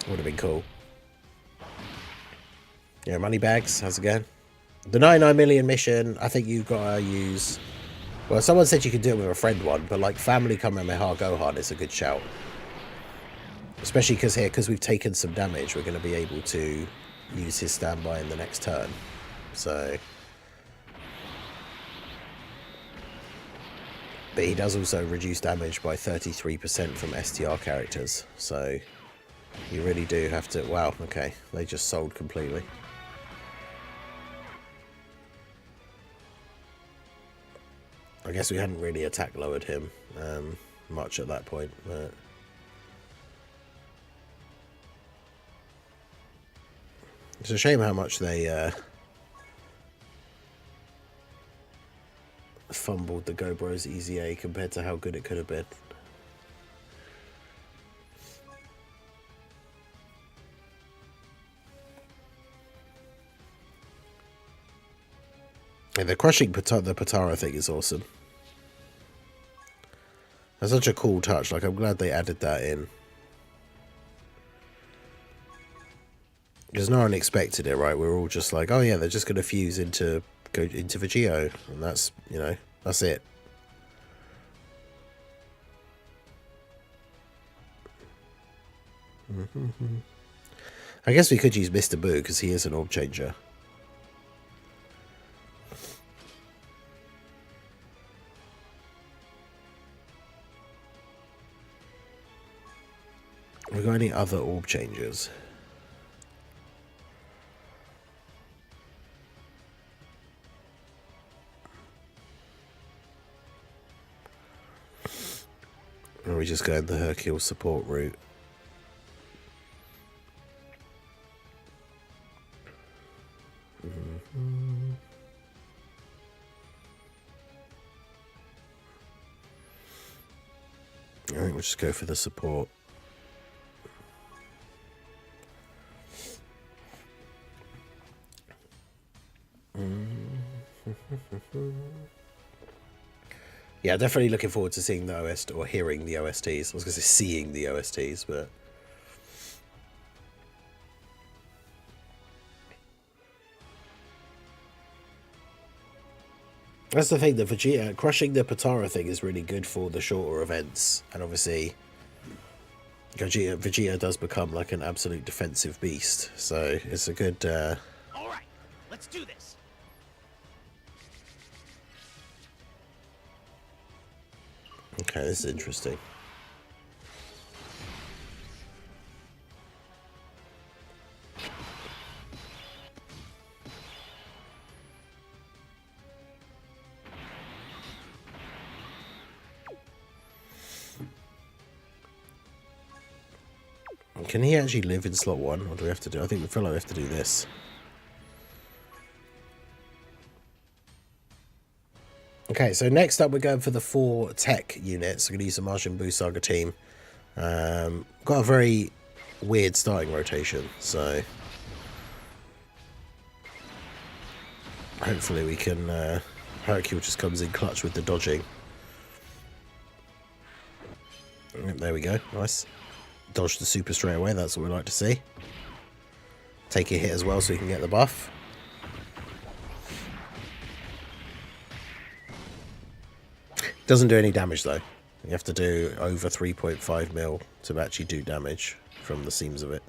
Would have been cool. Yeah, Moneybags, how's it going? The 99 million mission, I think you've got to use... Well, someone said you could do it with a friend one, but like Family Kamehameha Gohan is a good shout. Especially because we've taken some damage, we're going to be able to use his standby in the next turn. So... But he does also reduce damage by 33% from STR characters, so you really do have to... Wow, okay, they just sold completely. I guess we hadn't really attack lowered him much at that point, but... It's a shame how much they fumbled the Go Bros Easy A compared to how good it could have been. Yeah, the crushing the Patara thing is awesome. That's such a cool touch. Like, I'm glad they added that in. Because no one expected it, right? We're all just like, oh yeah, they're just going to fuse into Vegito, and that's, you know, that's it. I guess we could use Mr. Buu because he is an orb changer. we got any other orb changes? Or are we just going the Hercule support route? I think we'll just go for the support. Yeah, definitely looking forward to seeing the OST or hearing the OSTs. I was going to say seeing the OSTs, but that's the thing. The Vegeta crushing the Potara thing is really good for the shorter events, and obviously Vegeta does become like an absolute defensive beast. So it's a good. All right, let's do this. Okay, this is interesting. Can he actually live in slot 1, or do we have to do... I think we feel like we have to do this. Okay, so next up we're going for the 4 tech units. We're going to use the Majin Buu Saga team. Got a very weird starting rotation, so... hopefully we can... Hercule just comes in clutch with the dodging. Yep, there we go, nice. Dodge the super straight away, that's what we like to see. Take a hit as well so we can get the buff. Doesn't do any damage though. You have to do over 3.5 mil to actually do damage from the seams of it.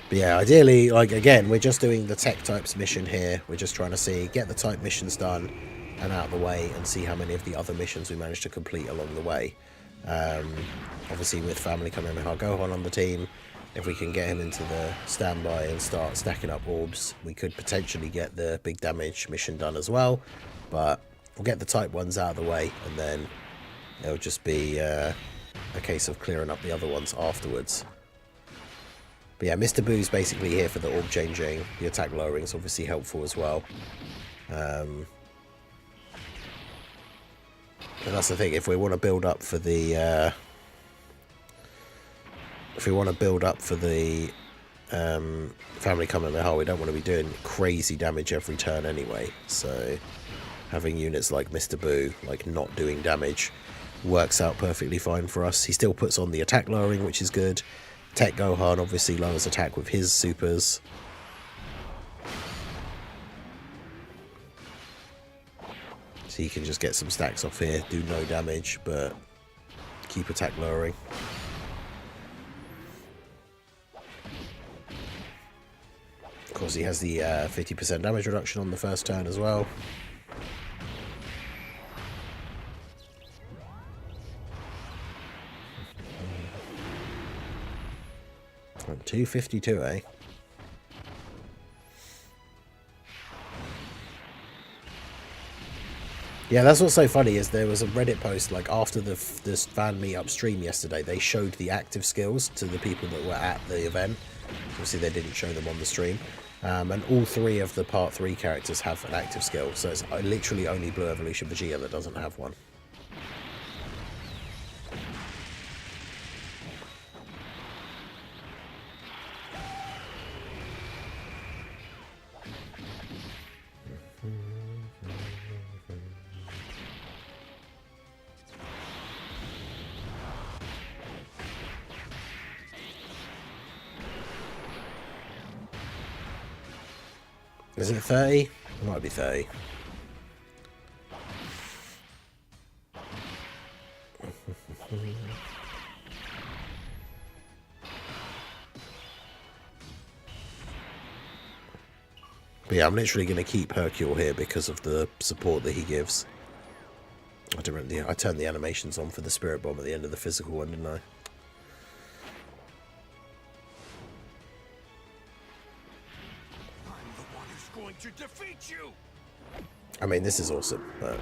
But yeah, ideally, like again, we're just doing the tech types mission here. We're just trying to see, get the type missions done and out of the way and see how many of the other missions we manage to complete along the way. Obviously with Family Kamehameha Gohan on the team, if we can get him into the standby and start stacking up orbs, we could potentially get the big damage mission done as well. But we'll get the type ones out of the way and then it'll just be a case of clearing up the other ones afterwards. But yeah, Mr. Boo's basically here for the orb changing. The attack lowering is obviously helpful as well. And that's the thing, if we want to build up for the Family Kamehameha, we don't want to be doing crazy damage every turn anyway. So having units like Mr. Buu, like not doing damage, works out perfectly fine for us. He still puts on the attack lowering, which is good. Tech Gohan obviously lowers attack with his supers. So he can just get some stacks off here, do no damage, but keep attack lowering. Of course, he has the 50% damage reduction on the first turn as well. And 252, eh? Yeah, that's what's so funny is there was a Reddit post like after this fan meet upstream yesterday. They showed the active skills to the people that were at the event. Obviously, they didn't show them on the stream. And all 3 of the Part 3 characters have an active skill. So it's literally only Blue Evolution Vegeta that doesn't have one. Is it 30? It might be 30. But yeah, I'm literally going to keep Hercule here because of the support that he gives. I turned the animations on for the Spirit Bomb at the end of the physical one, didn't I? I'm the one who's going to defeat you. I mean, this is awesome, but...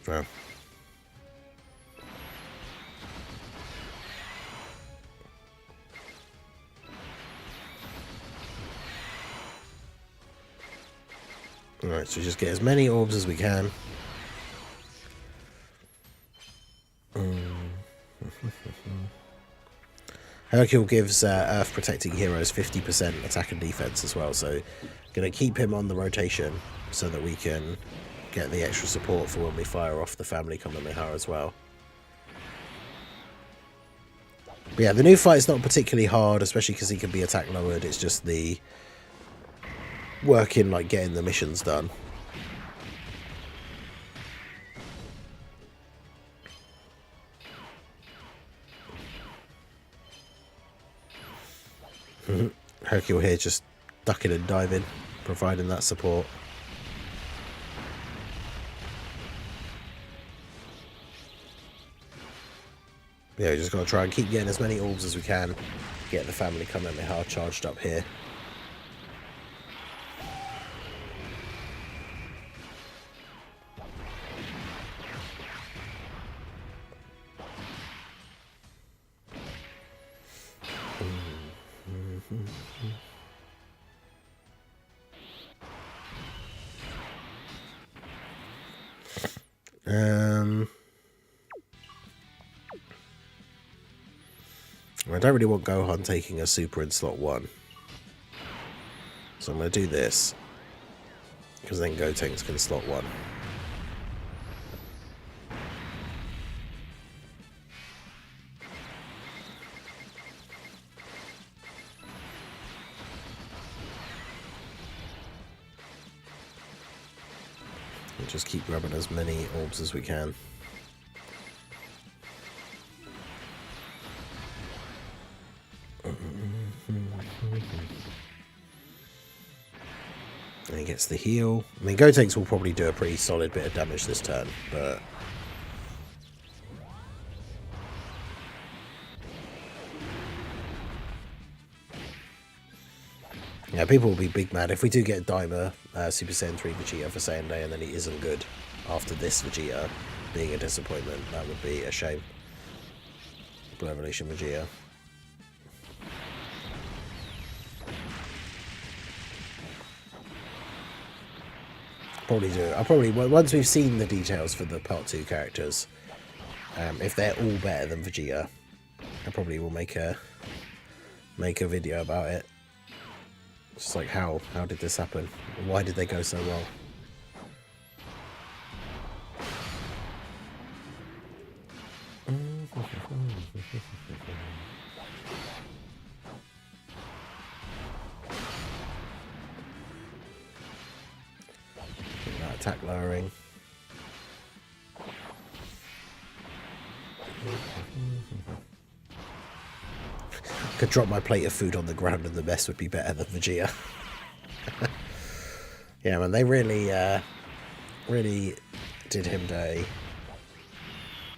Wow. Alright, so just get as many orbs as we can. Hercule gives Earth Protecting Heroes 50% attack and defense as well, so going to keep him on the rotation so that we can get the extra support for when we fire off the Family Kamehameha as well. But yeah, the new fight is not particularly hard, especially because he can be attack lowered. It's just the working, like getting the missions done. Hercule here just ducking and diving, providing that support. Yeah, we just got to try and keep getting as many orbs as we can. Get the Family Kamehameha charged up here. I don't really want Gohan taking a super in slot 1. So I'm going to do this. Because then Gotenks can slot 1. We'll just keep grabbing as many orbs as we can. And he gets the heal. I mean, Gotenks will probably do a pretty solid bit of damage this turn, but... yeah, people will be big mad. If we do get Daima, Super Saiyan 3 Vegeta for Saiyan Day, and then he isn't good after this Vegeta being a disappointment, that would be a shame. Blue Evolution Vegeta. I'll probably once we've seen the details for the Part 2 characters, if they're all better than Vegeta, I probably will make a video about it. Just like how did this happen? Why did they go so well? That attack lowering. Could drop my plate of food on the ground and the mess would be better than Vegeta. Yeah, man, they really did him dirty.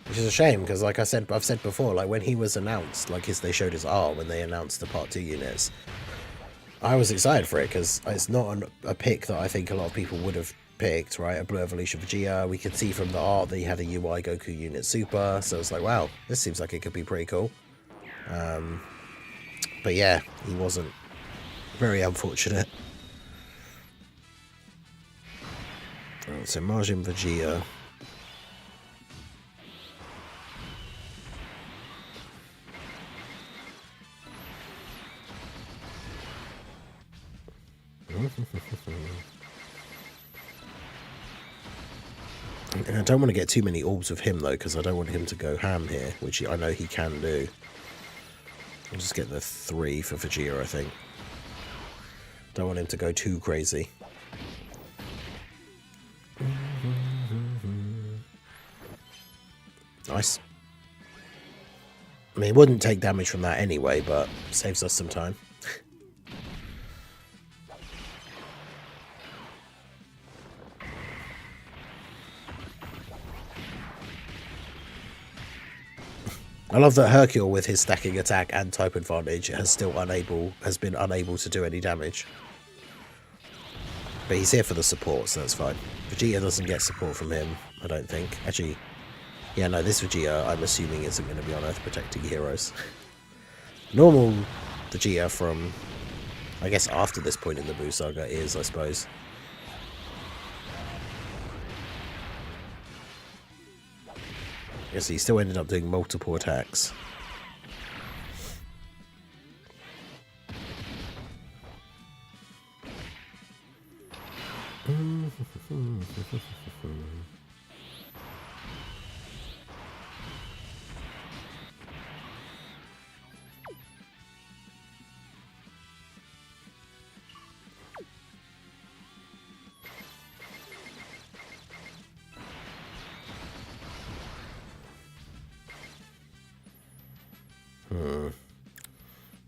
Which is a shame, because like I've said before, like when he was announced, like they showed his art when they announced the Part 2 units, I was excited for it, because it's not a pick that I think a lot of people would have picked, right? A Blue Evolution Vegeta. We could see from the art that he had a UI Goku unit super, so it's like, wow, this seems like it could be pretty cool. But yeah, he wasn't. Very unfortunate. Right, so Majin Vegeta. And I don't want to get too many orbs of him though, because I don't want him to go ham here, which I know he can do. I'll just get the 3 for Vegeta, I think. Don't want him to go too crazy. Nice. I mean, it wouldn't take damage from that anyway, but saves us some time. I love that Hercule, with his stacking attack and type advantage, has been unable to do any damage. But he's here for the support, so that's fine. Vegeta doesn't get support from him, I don't think. Actually, yeah, no, this Vegeta, I'm assuming, isn't going to be on Earth protecting heroes. Normal Vegeta from, I guess, after this point in the Buu Saga is, I suppose. Yes, he still ended up doing multiple attacks.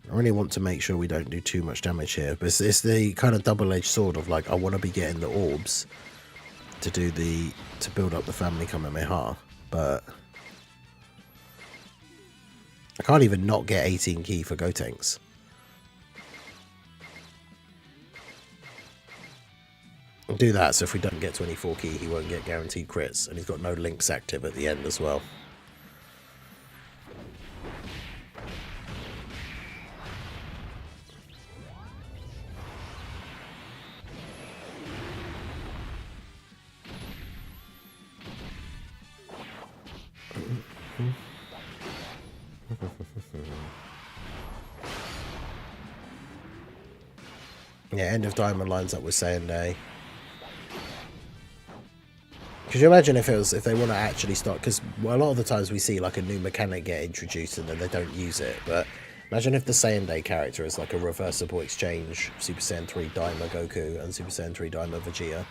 I really want to make sure we don't do too much damage here, but it's the kind of double-edged sword of, like, I want to be getting the orbs to build up the family Kamehameha, but I can't even not get 18 ki for Gotenks. I'll do that, so if we don't get 24 ki, he won't get guaranteed crits, and he's got no links active at the end as well. Yeah, End of Diamond lines up with Saiyan. Could you imagine if they want to actually start? Because a lot of the times we see like a new mechanic get introduced and then they don't use it. But imagine if the Saiyan character is like a reversible exchange Super Saiyan 3 Daima Goku and Super Saiyan 3 Daima Vegeta.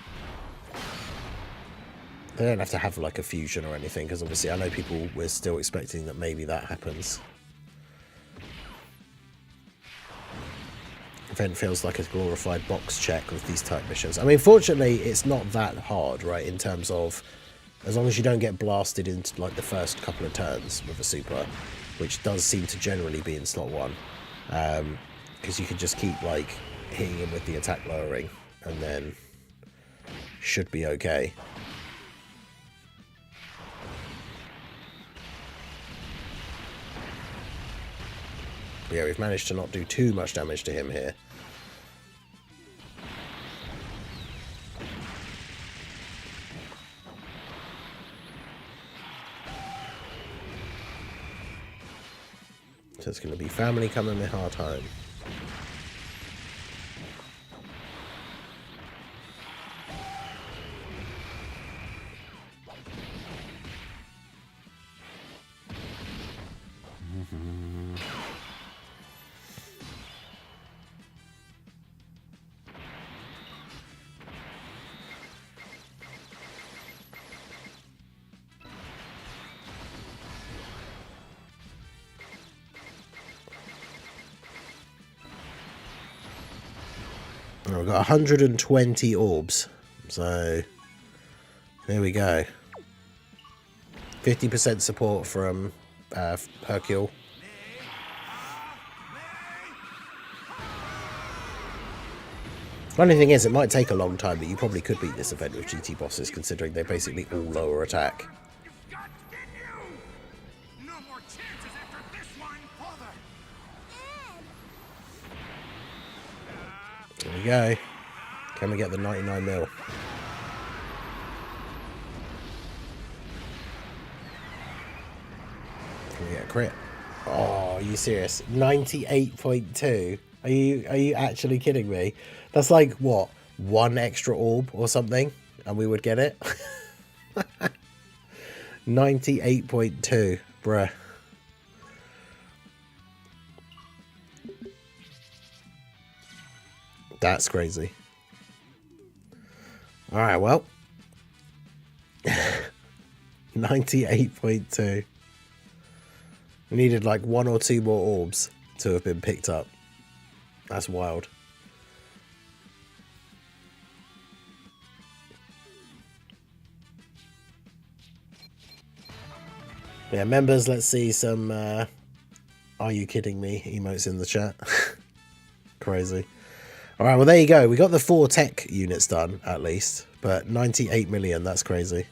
They don't have to have like a fusion or anything, because obviously I know people were still expecting that maybe that happens. Event feels like a glorified box check with these type missions. I mean, fortunately, it's not that hard, right? In terms of, as long as you don't get blasted into like the first couple of turns with a super, which does seem to generally be in slot 1, because you can just keep like hitting him with the attack lowering, and then should be okay. But yeah, we've managed to not do too much damage to him here. So it's going to be family Kamehameha time. Oh, we've got 120 orbs, so there we go. 50% support from Hercule. Funny thing is, it might take a long time, but you probably could beat this event with GT bosses, considering they're basically all lower attack. You've got you. No more chances after this one, father. There we go. Can we get the 99 mil? Can we get a crit? Oh, are you serious? 98.2? Are you actually kidding me? That's like, what, 1 extra orb or something? And we would get it? 98.2. Bruh. That's crazy. Alright, well. 98.2. We needed like 1 or 2 more orbs to have been picked up. That's wild. Yeah, members, let's see some are you kidding me emotes in the chat. Crazy. All right, well, there you go. We got the 4 tech units done, at least. But 98 million, that's crazy.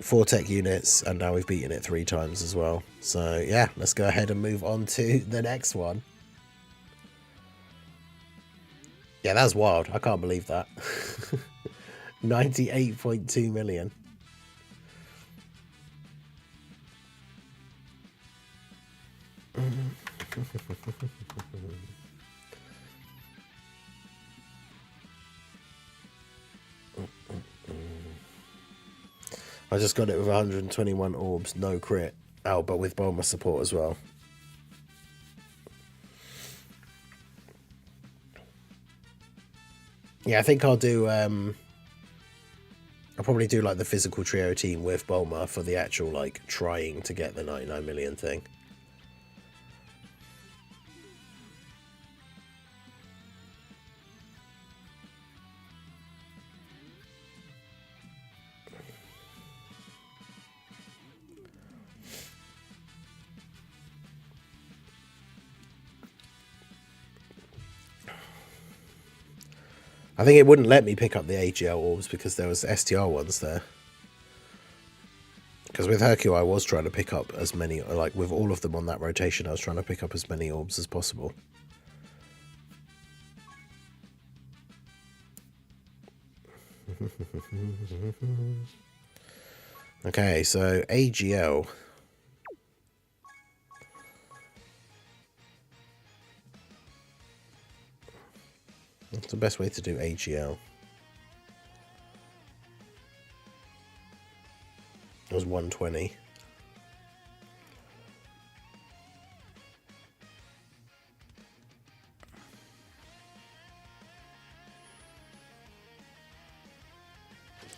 4 tech units, and now we've beaten it 3 times as well. So, yeah, let's go ahead and move on to the next one. Yeah, that's wild. I can't believe that. 98.2 million. I just got it with 121 orbs, no crit. Oh, but with Bulma support as well. Yeah, I think I'll do, I'll probably do like the physical trio team with Bulma for the actual like trying to get the 99 million thing. I think it wouldn't let me pick up the AGL orbs because there was STR ones there. Because with Hercule, I was trying to pick up as many, like with all of them on that rotation, I was trying to pick up as many orbs as possible. Okay, so AGL. What's the best way to do AGL? It was 120.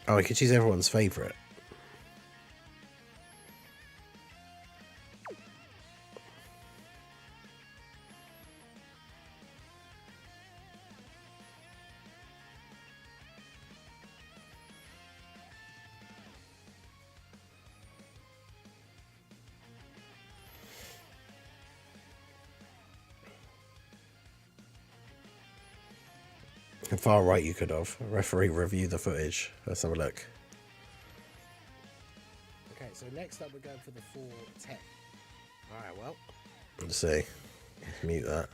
Oh, I could choose everyone's favourite. How far right you could have. Referee review the footage. Let's have a look. Okay, so next up we're going for the 4 tech. Alright, well. Let's see. Let's mute that.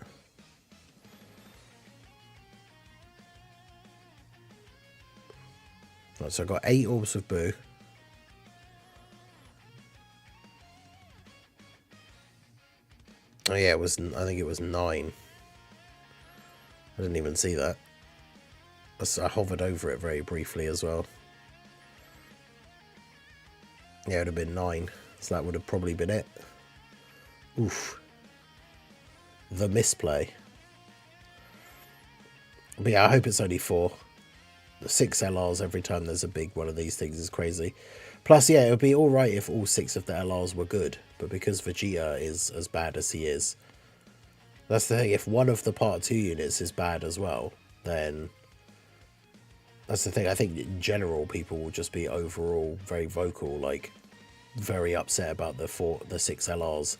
Right, so I've got 8 orbs of Boo. Oh yeah, it was. I think it was 9. I didn't even see that. I hovered over it very briefly as well. Yeah, it would have been 9. So that would have probably been it. Oof. The misplay. But yeah, I hope it's only 4. The 6 LRs every time there's a big one of these things is crazy. Plus, yeah, it would be alright if all 6 of the LRs were good. But because Vegeta is as bad as he is, that's the thing. If one of the Part 2 units is bad as well, then that's the thing. I think in general people will just be overall very vocal, like very upset about the 6 LRs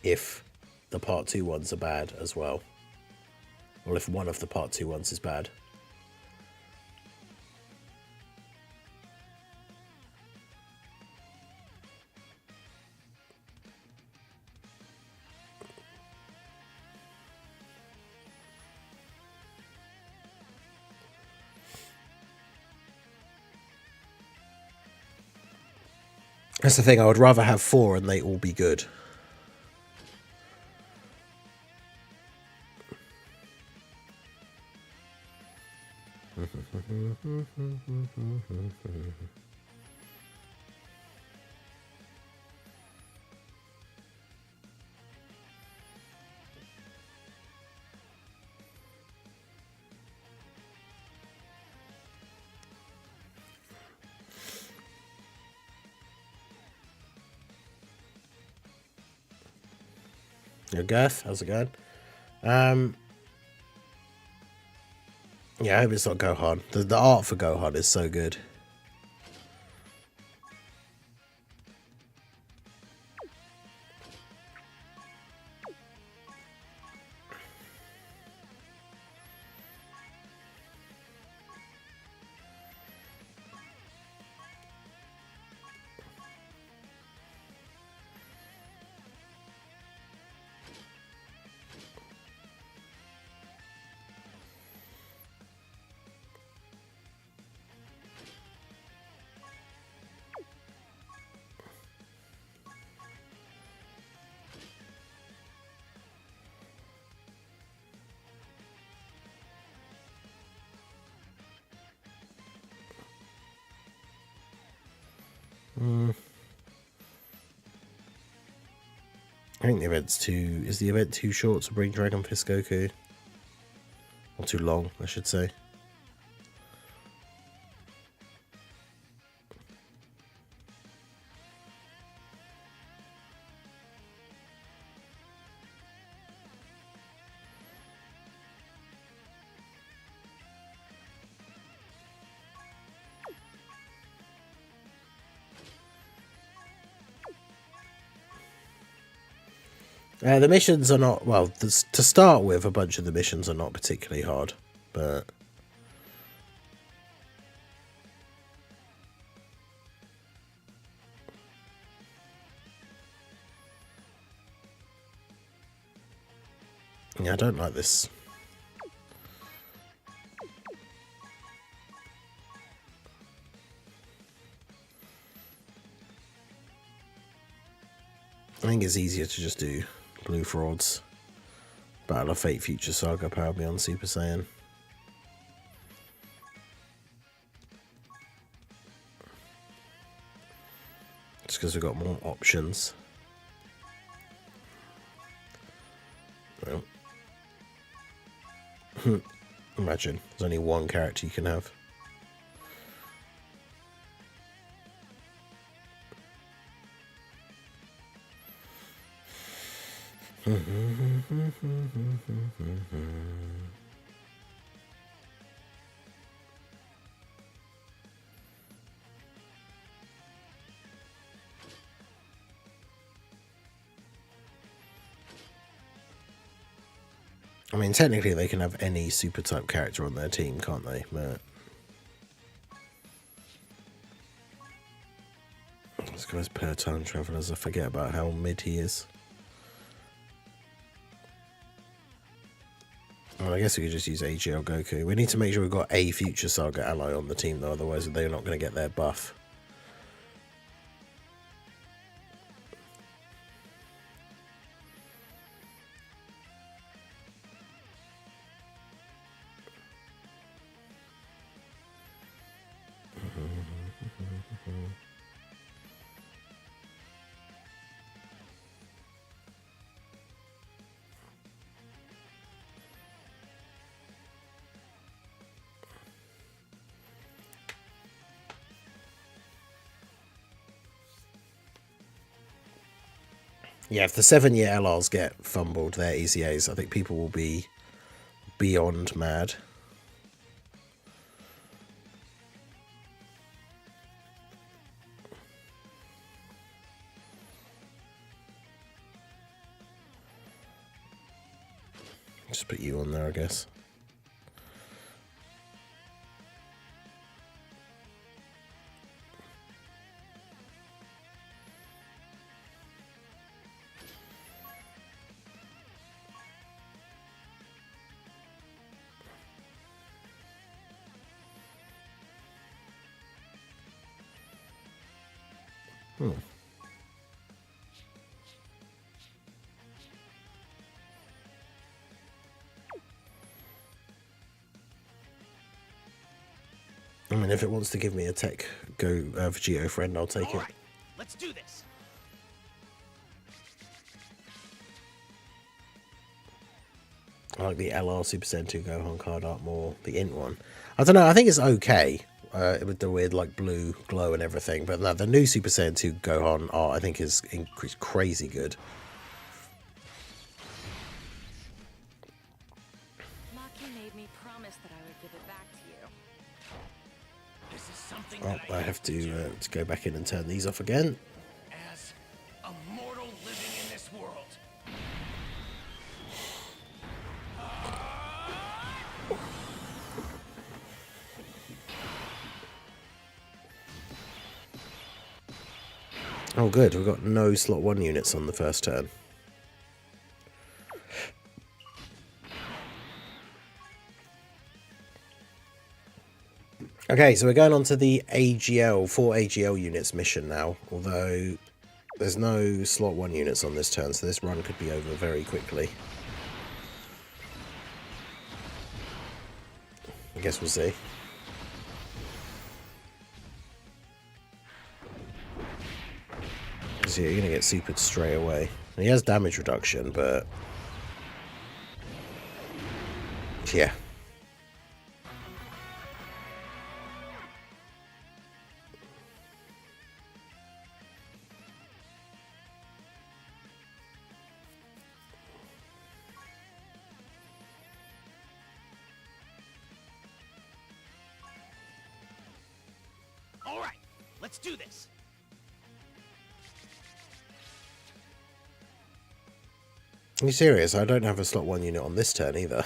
if the Part 2 ones are bad as well. Or if one of the Part 2 ones is bad. That's the thing, I would rather have 4 and they all be good. Your Girth, how's it going? Yeah, I hope it's not Gohan. The art for Gohan is so good. I think the event's too... Is the event too short to bring Dragon Fist Goku? Or too long, I should say. The missions are not... Well, to start with, a bunch of the missions are not particularly hard, but... Yeah, I don't like this. I think it's easier to just do Blue Frauds, Battle of Fate, Future Saga, Power Beyond Super Saiyan. Just because we've got more options. Well. Imagine, there's only one character you can have. I mean, technically they can have any super type character on their team, can't they? But this guy's per time travelers. I forget about how mid he is. Well, I guess we could just use AGL Goku. We need to make sure we've got a Future Saga ally on the team, though, otherwise they're not going to get their buff. Yeah, if the 7-year LRs get fumbled, their ECAs, I think people will be beyond mad. Just put you on there, I guess. I mean, if it wants to give me a tech go Vegito friend, I'll take it. Right, let's do this. I like the LR Super Saiyan 2 Gohan card art more. The Int one. I don't know. I think it's okay with the weird like blue glow and everything. But no, the new Super Saiyan 2 Gohan art I think is crazy good. Oh, I have to go back in and turn these off again. As a mortal living in this world. Oh good, we've got no slot 1 units on the first turn. Okay, so we're going on to the AGL, 4 AGL units mission now, although there's no slot 1 units on this turn, so this run could be over very quickly. I guess we'll see. So you're going to get supered straight away. And he has damage reduction, but... yeah. All right, let's do this. Are you serious? I don't have a slot 1 unit on this turn either.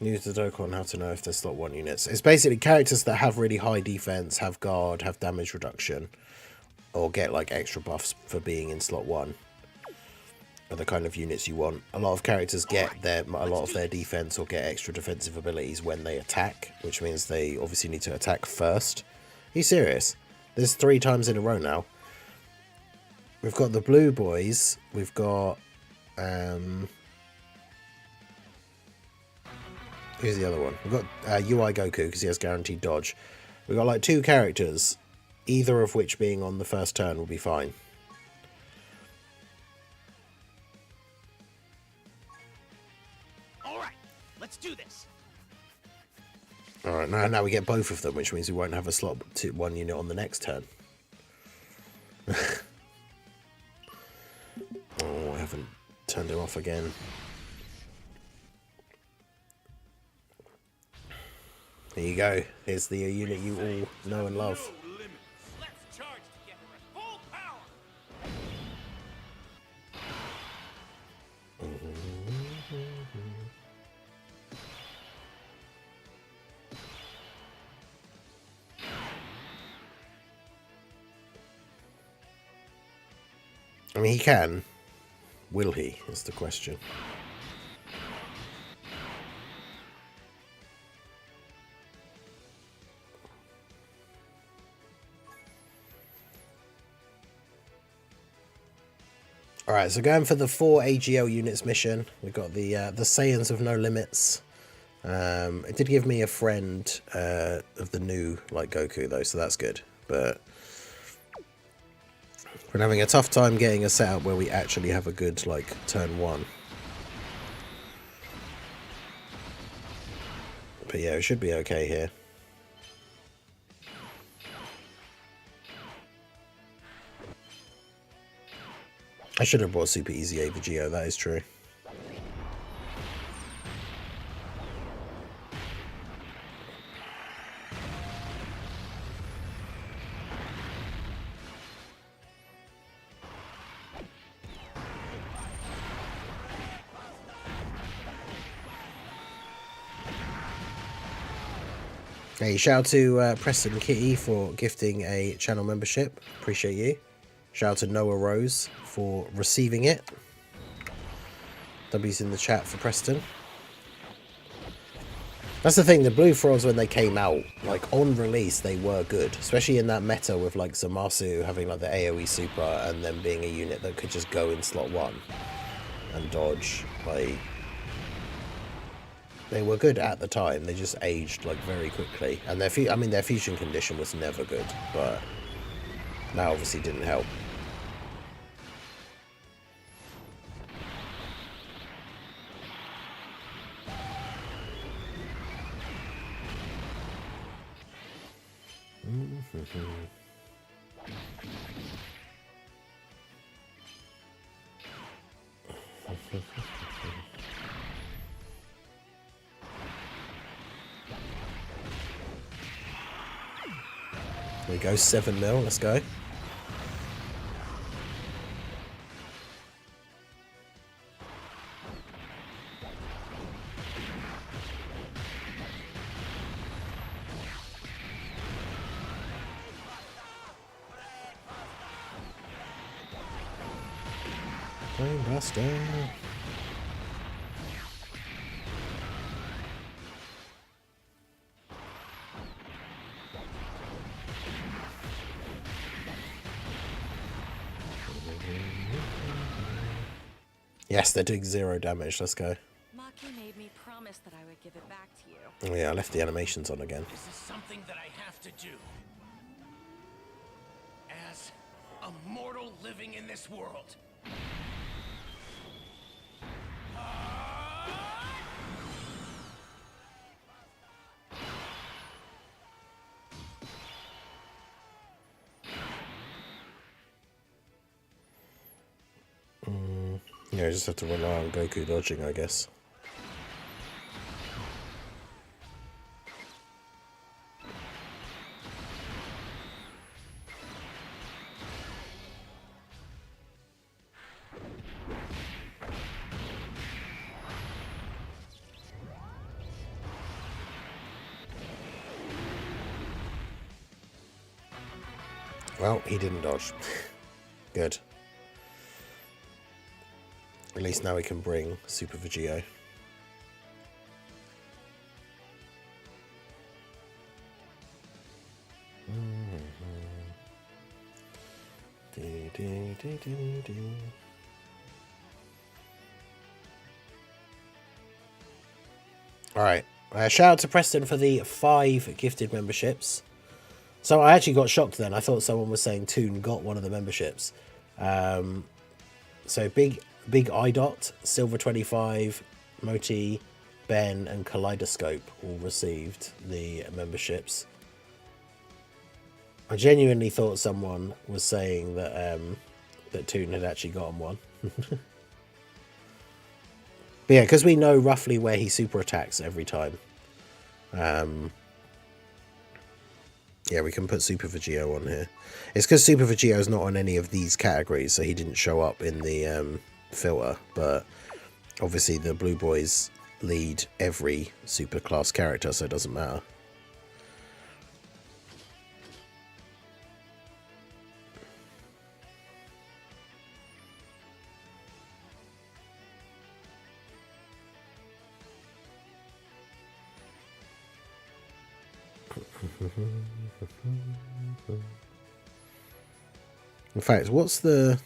Use the Dokkan how to know if they're slot 1 units. It's basically characters that have really high defense, have guard, have damage reduction, or get like extra buffs for being in slot 1 are the kind of units you want. A lot of characters get a lot of their defense or get extra defensive abilities when they attack, which means they obviously need to attack first. Are you serious? There's 3 times in a row now. We've got the blue boys, we've got who's the other one? We've got UI Goku because he has guaranteed dodge. We've got like 2 characters, either of which being on the first turn will be fine. All right, let's do this. Alright, now we get both of them, which means we won't have a slot 1 unit on the next turn. Oh, I haven't turned him off again. There you go. Here's the unit you all know and love. No limits. Let's charge together at full power. I mean, he can. Will he, is the question. Alright, so going for the 4 AGL units mission. We've got the Saiyans of No Limits. It did give me a friend of the new like Goku though, so that's good. But we're having a tough time getting a setup where we actually have a good like turn 1. But yeah, it should be okay here. I should have bought Super Easy Ava Geo, that is true. Hey, shout out to Preston Kitty for gifting a channel membership. Appreciate you. Shout out to Noah Rose for receiving it. W's in the chat for Preston. That's the thing, the Blue Frogs when they came out, like on release, they were good. Especially in that meta with like Zamasu having like the AoE super and then being a unit that could just go in slot 1 and dodge. Like, they were good at the time, they just aged like very quickly. And their fusion condition was never good, but that obviously didn't help. There we go, 7-0, let's go. Brainbuster. Yes, they're doing 0 damage. Let's go. Maki made me promise that I would give it back to you. Oh yeah, I left the animations on again. This is something that I have to do. As a mortal living in this world. Yeah, I just have to rely on Goku dodging, I guess. Well, he didn't dodge. Good. At least now we can bring Super Vegito. Alright. Shout out to Preston for the 5 gifted memberships. So I actually got shocked then. I thought someone was saying Toon got one of the memberships. So Big IDOT, Silver 25, Moti, Ben, and Kaleidoscope all received the memberships. I genuinely thought someone was saying that that Toon had actually gotten one. But yeah, because we know roughly where he super attacks every time. Yeah, we can put Super Vegito on here. It's because Super Vegito is not on any of these categories, so he didn't show up in the filter. But obviously the Blue Boys lead every super class character, so it doesn't matter. In fact, what's the...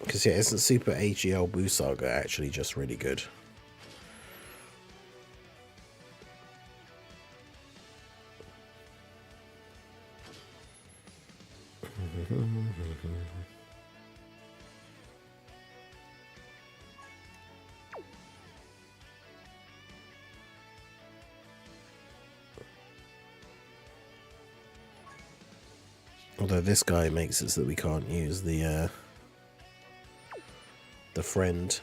Because yeah, isn't Super AGL Buu Saga actually just really good? Although this guy makes it so that we can't use the friend.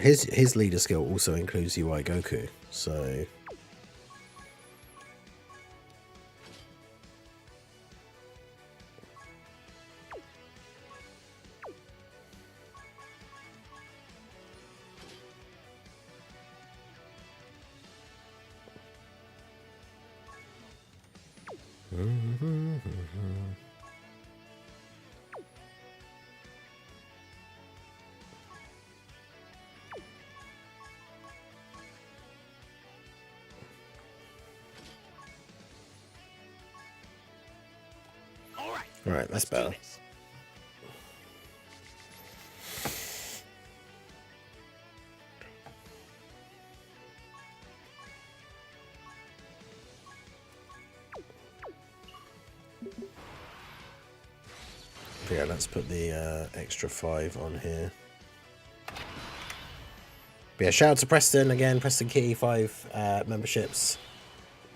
His leader skill also includes UI Goku, so... Alright, that's do better. this. Yeah, let's put the extra 5 on here. But yeah, shout out to Preston again. Preston Kitty, 5 memberships.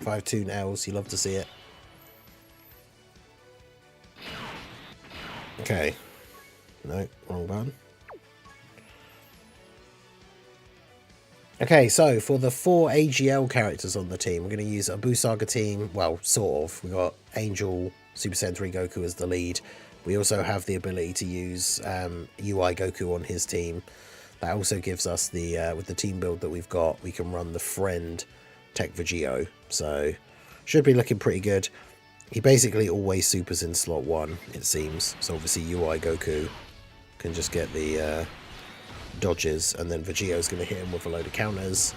5 Toon L's. You love to see it. Okay. No, wrong button. Okay, so for the 4 AGL characters on the team, we're going to use a Buu Saga team. Well, sort of. We've got Angel, Super Saiyan 3 Goku as the lead. We also have the ability to use UI Goku on his team. That also gives us the, with the team build that we've got, we can run the friend Tech Vegito. So, should be looking pretty good. He basically always supers in slot 1, it seems. So obviously UI Goku can just get the dodges, and then Vegito's going to hit him with a load of counters.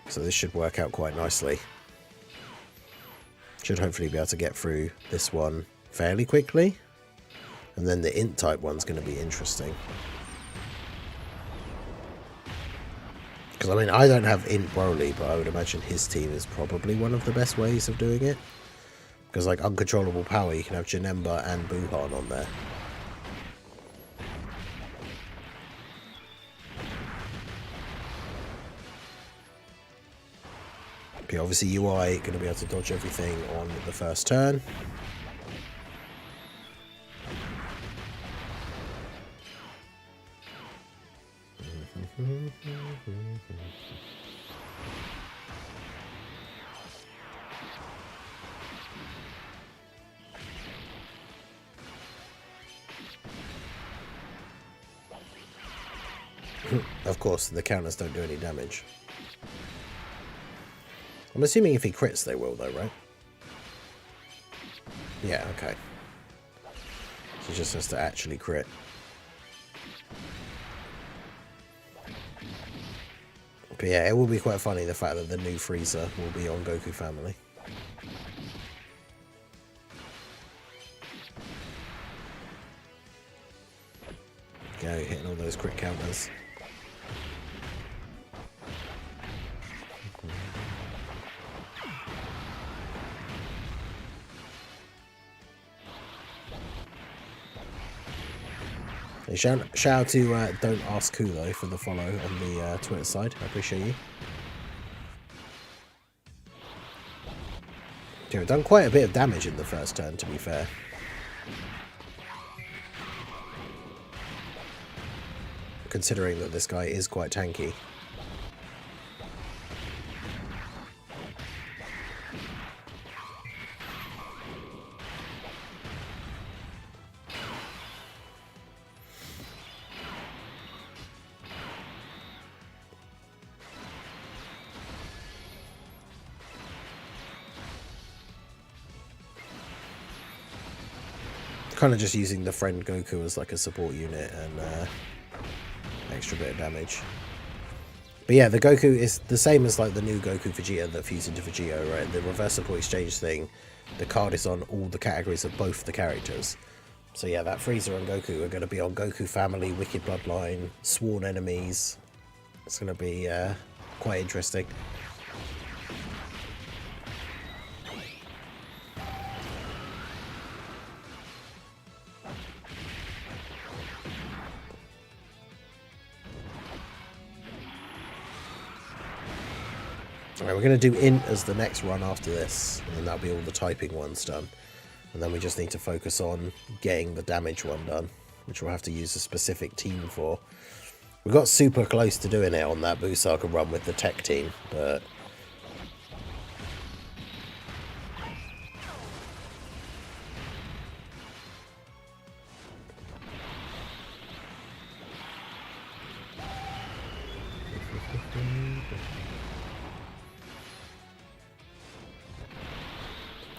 So this should work out quite nicely. Should hopefully be able to get through this one fairly quickly. And then the int type one's going to be interesting. Because I mean, I don't have int Broly, but I would imagine his team is probably one of the best ways of doing it. Because like uncontrollable power, you can have Janemba and Buhan on there. But obviously UI going to be able to dodge everything on the first turn. Of course, the counters don't do any damage. I'm assuming if he crits, they will, though, right? Yeah, okay. So he just has to actually crit. But yeah, it will be quite funny, the fact that the new Frieza will be on Goku Family. Go, hitting all those crit counters. Hey, shout out to Don't Ask Who, though, for the follow on the Twitter side. I appreciate you. We've done quite a bit of damage in the first turn, to be fair. Considering that this guy is quite tanky. Kind of just using the friend Goku as like a support unit and extra bit of damage. But yeah, the Goku is the same as like the new Goku Vegeta that fused into Vegito, right? The reverse support exchange thing, the card is on all the categories of both the characters. So yeah, that Frieza and Goku are going to be on Goku Family, Wicked Bloodline, Sworn Enemies. It's going to be quite interesting. Alright, we're going to do int as the next run after this, and then that'll be all the typing ones done. And then we just need to focus on getting the damage one done, which we'll have to use a specific team for. We got super close to doing it on that Buu Saga run with the tech team, but...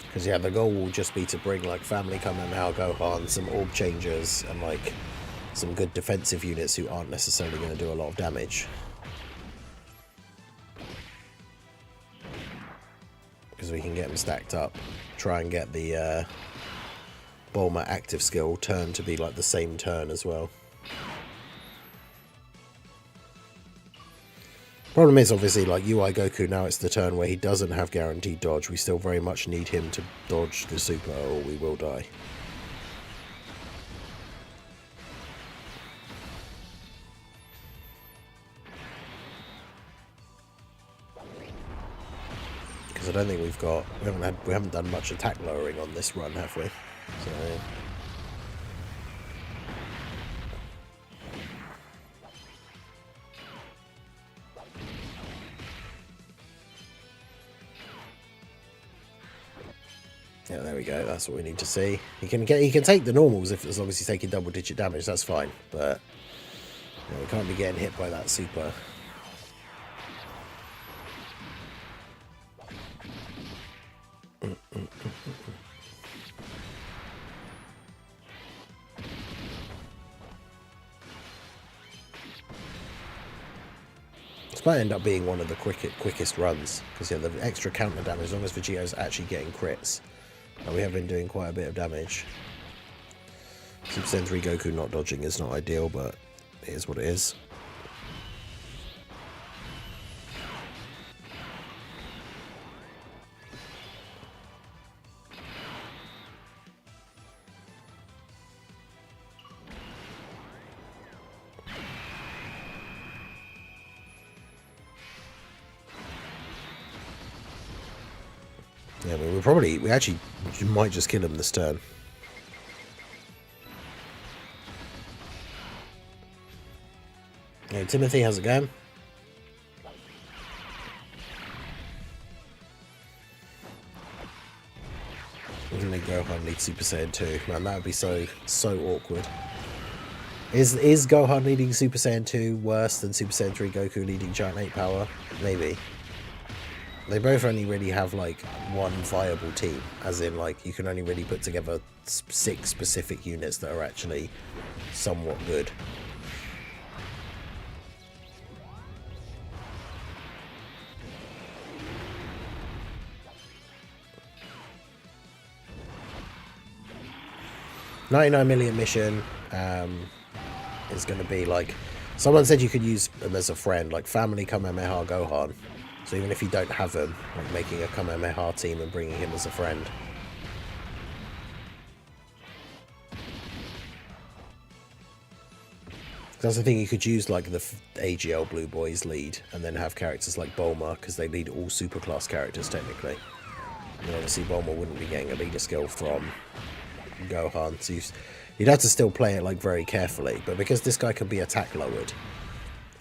Because yeah, the goal will just be to bring like Family Kamehameha Gohan, some orb changers, and like some good defensive units who aren't necessarily going to do a lot of damage. Because we can get them stacked up, try and get the Bulma active skill turn to be like the same turn as well. Problem is, obviously, like UI Goku, now it's the turn where he doesn't have guaranteed dodge. We still very much need him to dodge the super or we will die. Because I don't think we haven't done much attack lowering on this run, have we? So yeah, there we go. That's what we need to see. He can take the normals as long as he's taking double-digit damage. That's fine, but you know, we can't be getting hit by that super. This might end up being one of the quickest runs because yeah, the extra counter damage, as long as Vegeta's actually getting crits. And we have been doing quite a bit of damage. Super Saiyan 3 Goku not dodging is not ideal, but it is what it is. Yeah, I mean, we actually might just kill him this turn. Hey, Timothy, how's it going? We're gonna Gohan lead Super Saiyan 2. Man, that would be so awkward. Is Gohan leading Super Saiyan 2 worse than Super Saiyan 3 Goku leading Giant 8 power? Maybe. They both only really have like one viable team, as in like you can only really put together 6 specific units that are actually somewhat good. $99 million mission is going to be like, someone said you could use them as a friend, like family Kamehameha Gohan. So even if you don't have him, like making a Kamehameha team and bringing him as a friend. That's the thing, you could use like the AGL Blue Boys lead and then have characters like Bulma, because they lead all superclass characters technically. And obviously Bulma wouldn't be getting a leader skill from Gohan, so you'd have to still play it like very carefully, but because this guy can be attack lowered,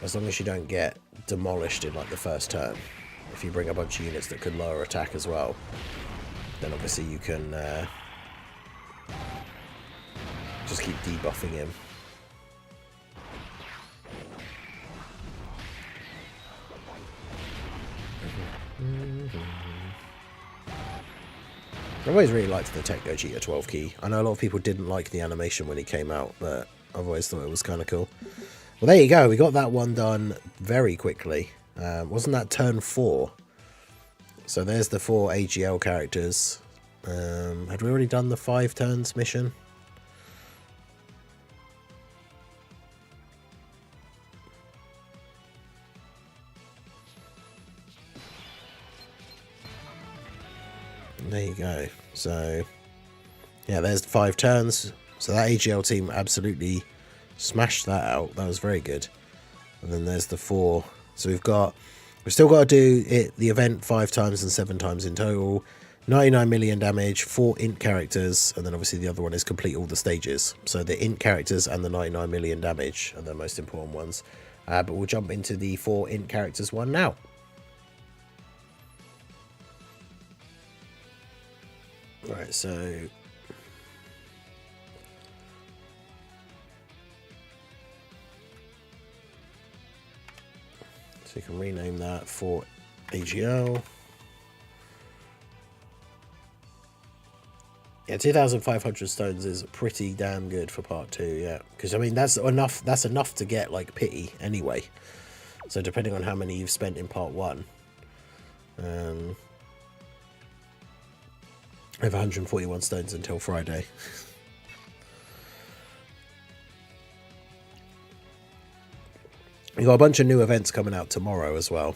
as long as you don't get demolished in like the first turn, if you bring a bunch of units that could lower attack as well, then obviously you can just keep debuffing him. I've always really liked the Tech Gogeta 12 key. I know a lot of people didn't like the animation when it came out, but I've always thought it was kind of cool. Well, there you go. We got that one done very quickly. Wasn't that turn 4? So there's the 4 AGL characters. Had we already done the 5 turns mission? There you go. So yeah, there's 5 turns. So that AGL team absolutely smashed that out. That was very good. And then there's the 4. So we've still got to do the event 5 times and 7 times in total. 99 million damage, 4 int characters, and then obviously the other one is complete all the stages. So the int characters and the 99 million damage are the most important ones. But we'll jump into the 4 int characters one now. Right, so you can rename that for AGL. Yeah, 2,500 stones is pretty damn good for part 2, yeah. Because I mean that's enough to get like pity anyway. So depending on how many you've spent in part 1. I have 141 stones until Friday. We got a bunch of new events coming out tomorrow as well.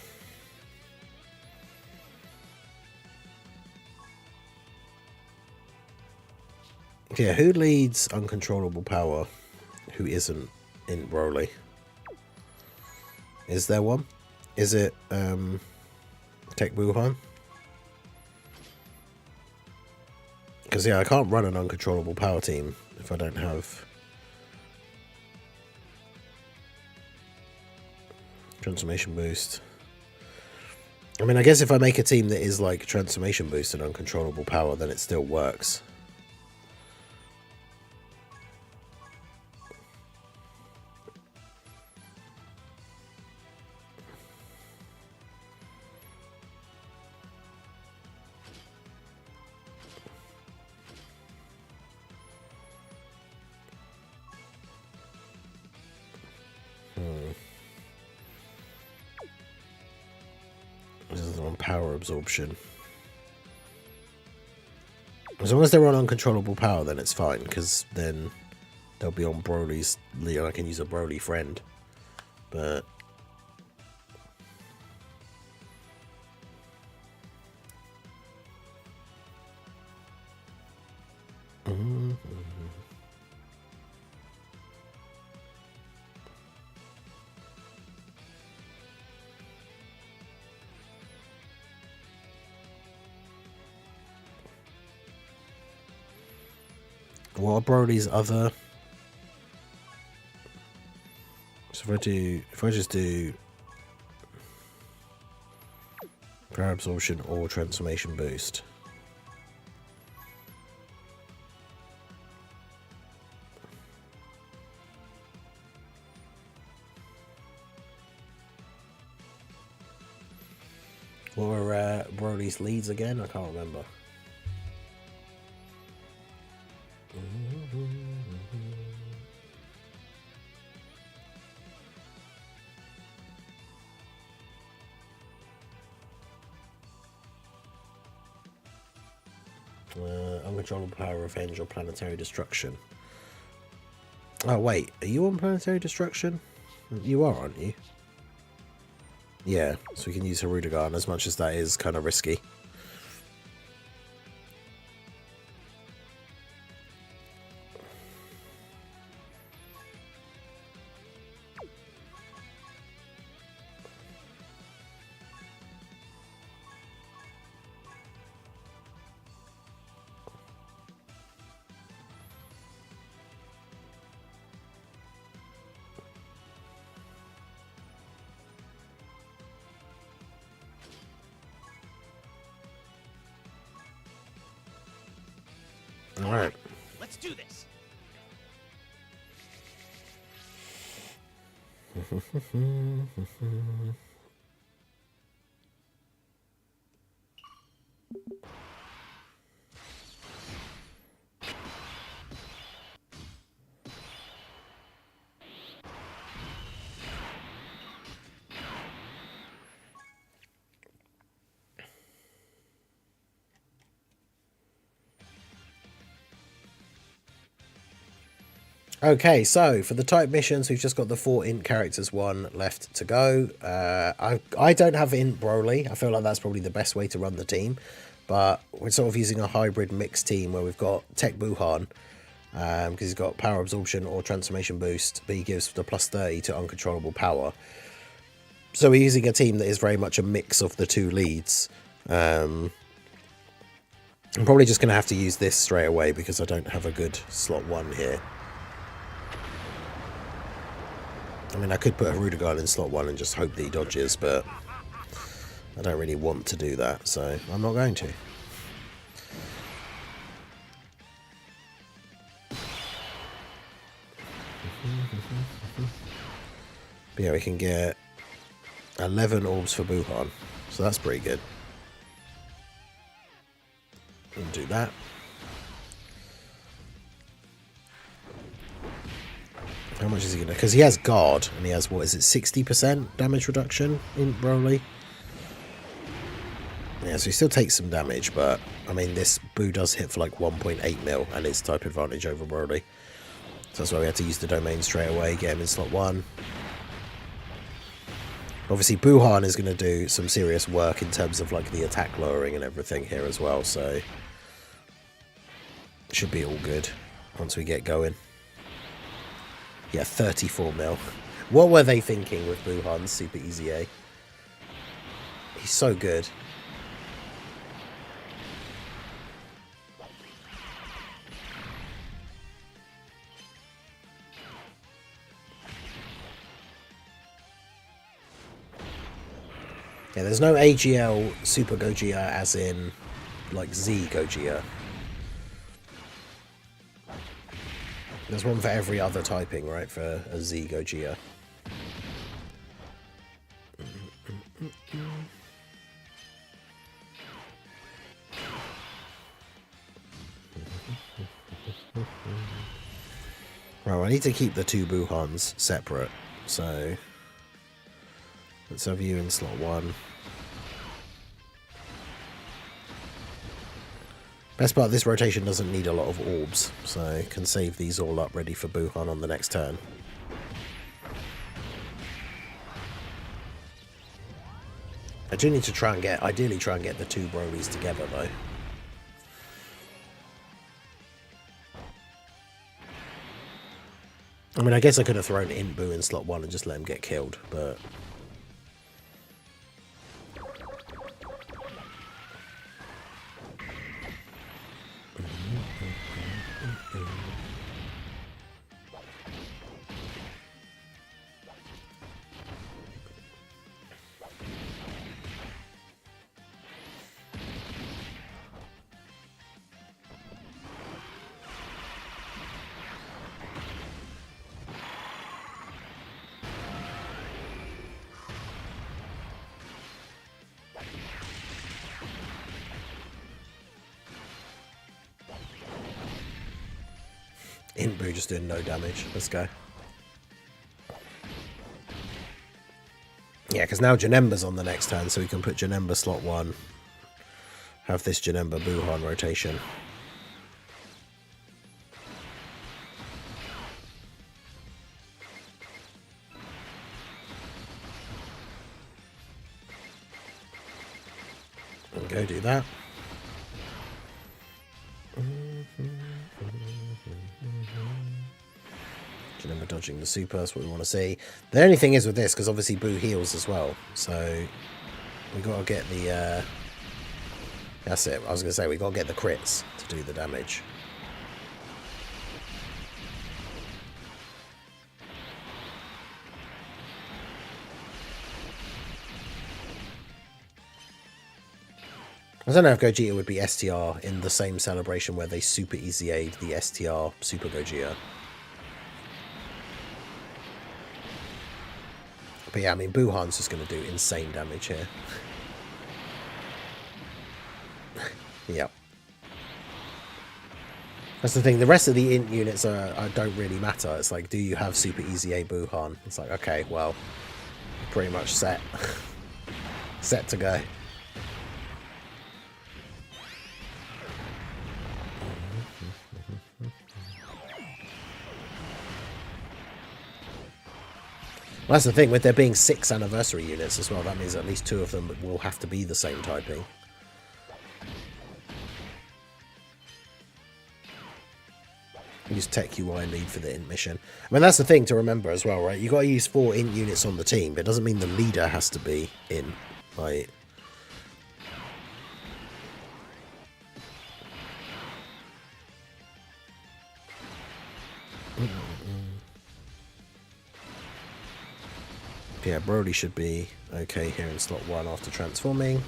Yeah, who leads Uncontrollable Power? Who isn't in Broly? Is there one? Is it Tech Wuhan? Because yeah, I can't run an Uncontrollable Power team if I don't have Transformation Boost. I mean, I guess if I make a team that is like Transformation Boost and Uncontrollable Power, then it still works. This is on Power Absorption. As long as they're on Uncontrollable Power, then it's fine, because then they'll be on Broly's. I can use a Broly friend, but what are Broly's other? So if I just do Power Absorption or Transformation Boost. What were Broly's leads again? I can't remember. Uncontrollable Power, Revenge, or Planetary Destruction. Oh wait, are you on Planetary Destruction? You are, aren't you? Yeah, so we can use Hirudegarn, as much as that is kind of risky. All right. Let's do this. Okay, so for the type missions, we've just got the 4 int characters one left to go. I don't have int Broly. I feel like that's probably the best way to run the team, but we're sort of using a hybrid mixed team where we've got Tech Buhan, because he's got Power Absorption or Transformation Boost, but he gives the plus 30 to Uncontrollable Power. So we're using a team that is very much a mix of the two leads. I'm probably just going to have to use this straight away because I don't have a good slot 1 here. I mean, I could put Hirudegarn in slot 1 and just hope that he dodges, but I don't really want to do that, so I'm not going to. But yeah, we can get 11 orbs for Buhan, so that's pretty good. We'll do that. How much is he gonna? Because he has guard, and he has, what is it, 60% damage reduction in Broly. Yeah, so he still takes some damage, but I mean, this Boo does hit for like 1.8 mil, and it's type advantage over Broly. So that's why we had to use the domain straight away, get him in slot 1. Obviously, Buhan is going to do some serious work in terms of like the attack lowering and everything here as well, so should be all good once we get going. Yeah, 34 mil. What were they thinking with Buhan's Super Easy A? He's so good. Yeah, there's no AGL Super Gogeta as in, like, Z Gogeta. There's one for every other typing, right, for a Z Gogeta. Right, I need to keep the two Buhans separate, so let's have you in slot 1. Best part, this rotation doesn't need a lot of orbs, so can save these all up ready for Buhan on the next turn. I do need to ideally try and get the two Brolys together though. I mean, I guess I could have thrown in Boo in slot 1 and just let him get killed, but... Inbu just doing no damage. Let's go. Yeah, because now Janemba's on the next turn, so we can put Janemba slot 1. Have this Janemba Buhan rotation. And go do that. Janemba dodging the super, that's what we want to see. The only thing is with this, because obviously Boo heals as well, so we got to get the... that's it, I was going to say, we got to get the crits to do the damage. I don't know if Gogeta would be STR in the same celebration where they Super Easy Aid the STR Super Gogeta. But yeah, I mean, Buhan's just going to do insane damage here. Yep. That's the thing. The rest of the int units don't really matter. It's like, do you have Super Easy A Buhan? It's like, okay, well, pretty much set. Set to go. Well, that's the thing, with there being 6 anniversary units as well, that means at least 2 of them will have to be the same typing. Use Tech UI lead for the int mission. I mean, that's the thing to remember as well, right? You got to use 4 int units on the team, but it doesn't mean the leader has to be in. Like... Yeah, Broly should be okay here in slot 1 after transforming.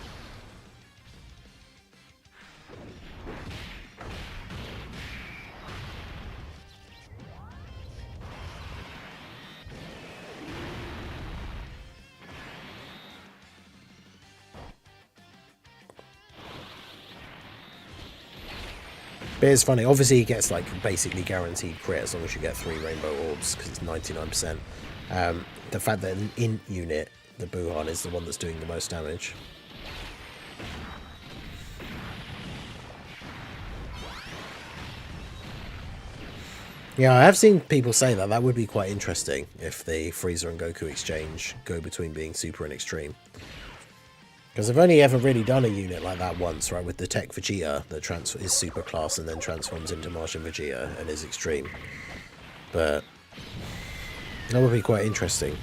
But it's funny, obviously he gets like basically guaranteed crit as long as you get 3 rainbow orbs, because it's 99%. The fact that an int unit, the Buhan, is the one that's doing the most damage. Yeah, I have seen people say that. That would be quite interesting if the Frieza and Goku exchange go between being Super and Extreme. Because I've only ever really done a unit like that once, right? With the Tech Vegeta that is Super Class and then transforms into Martian Vegeta and is Extreme. But that would be quite interesting.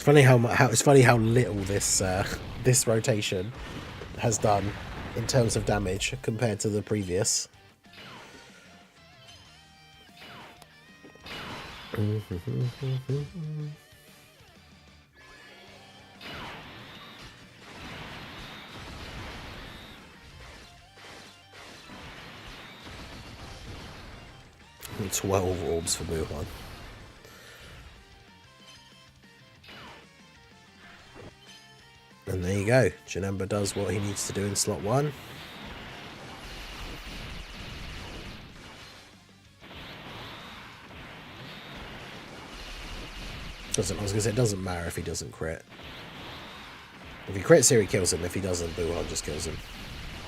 It's funny how little this this rotation has done in terms of damage compared to the previous. And 12 orbs for Wuhan. And there you go. Janemba does what he needs to do in slot 1. I was going to say, it doesn't matter if he doesn't crit. If he crits here, he kills him. If he doesn't, Wuhan just kills him.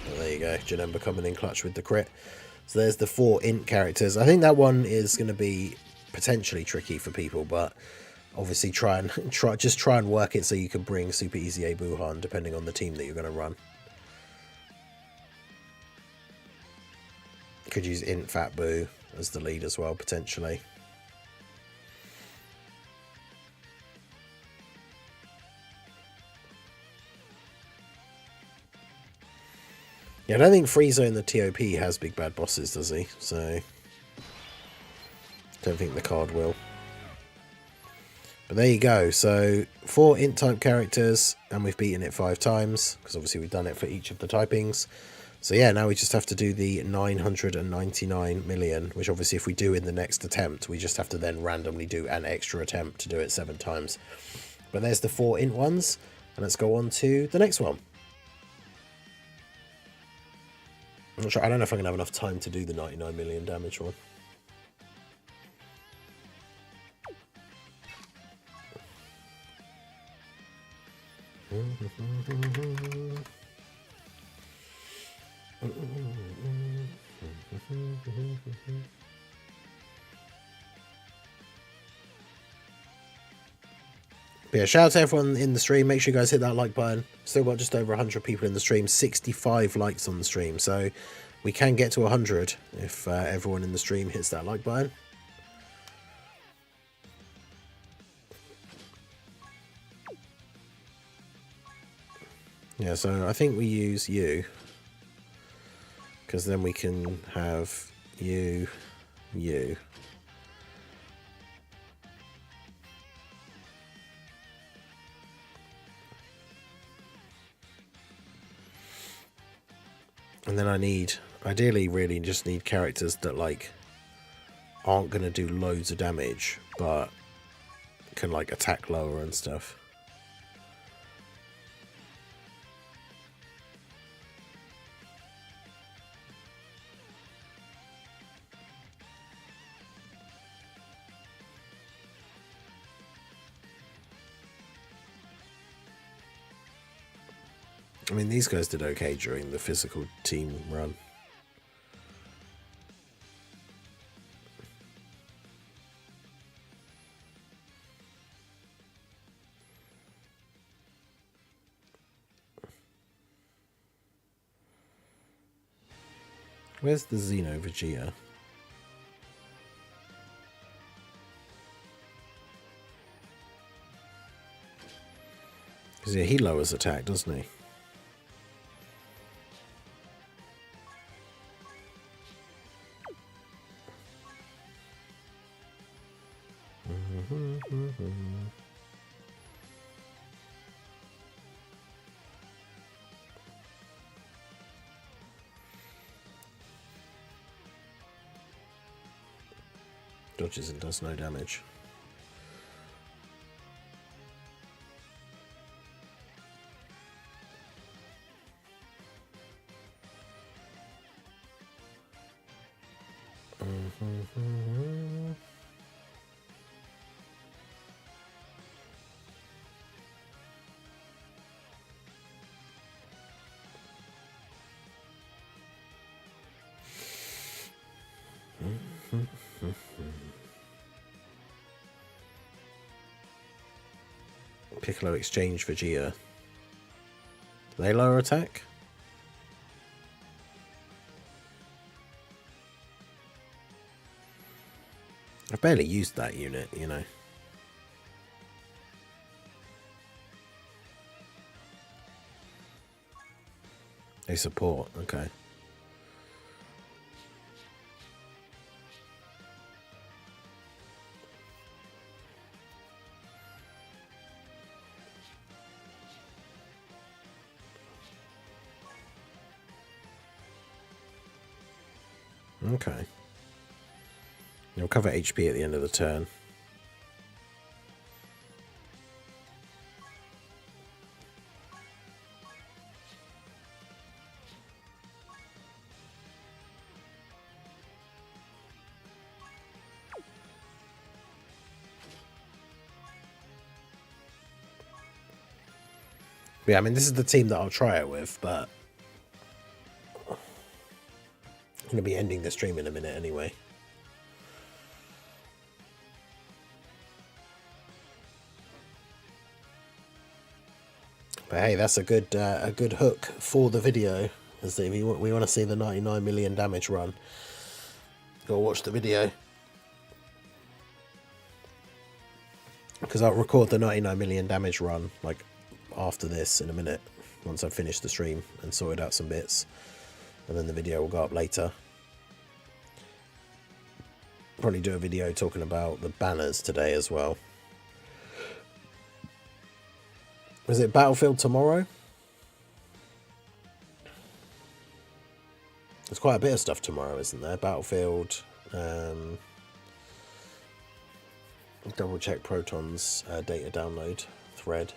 But there you go. Janemba coming in clutch with the crit. So there's the 4 int characters. I think that one is going to be potentially tricky for people, but obviously try and work it so you can bring Super Easy A Wuhan depending on the team that you're going to run. Could use int Fat Boo as the lead as well, potentially. Yeah, I don't think Frieza in the TOP has big bad bosses, does he? So don't think the card will. But there you go. So 4 int type characters, and we've beaten it 5 times because obviously we've done it for each of the typings. So yeah, now we just have to do the 999 million, which obviously if we do in the next attempt, we just have to then randomly do an extra attempt to do it 7 times. But there's the 4 int ones, and let's go on to the next one. I'm not sure, I don't know if I'm going to have enough time to do the 99 million damage one. But yeah, shout out to everyone in the stream. Make sure you guys hit that like button. Still got just over 100 people in the stream. 65 likes on the stream. So we can get to 100 if everyone in the stream hits that like button. Yeah, so I think we use you. Because then we can have you. And then I need, ideally really just need characters that like aren't going to do loads of damage, but can like attack lower and stuff. I mean, these guys did okay during the physical team run. Where's the Xeno Vegeta? Because yeah, he lowers attack, doesn't he? Dodges and does no damage. Piccolo exchange Vegeta. Do they lower attack? I've barely used that unit, you know. They support, okay. Okay. You'll cover HP at the end of the turn. Yeah, I mean, this is the team that I'll try it with, but I'm going to be ending the stream in a minute anyway. But hey, that's a good hook for the video. As we want to see the 99 million damage run. Go watch the video. Because I'll record the 99 million damage run like after this in a minute. Once I've finished the stream and sorted out some bits. And then the video will go up later. Probably do a video talking about the banners today as well. Is it Battlefield tomorrow? There's quite a bit of stuff tomorrow, isn't there? Battlefield. Double check Proton's data download thread.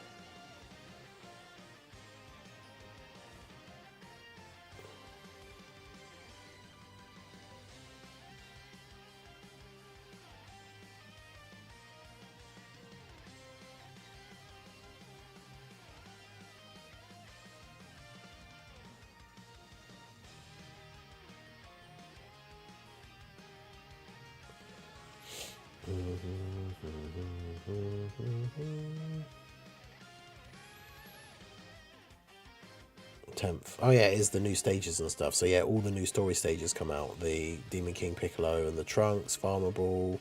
Oh yeah, it is the new stages and stuff. So yeah, all the new story stages come out. The Demon King Piccolo and the Trunks, Farmable,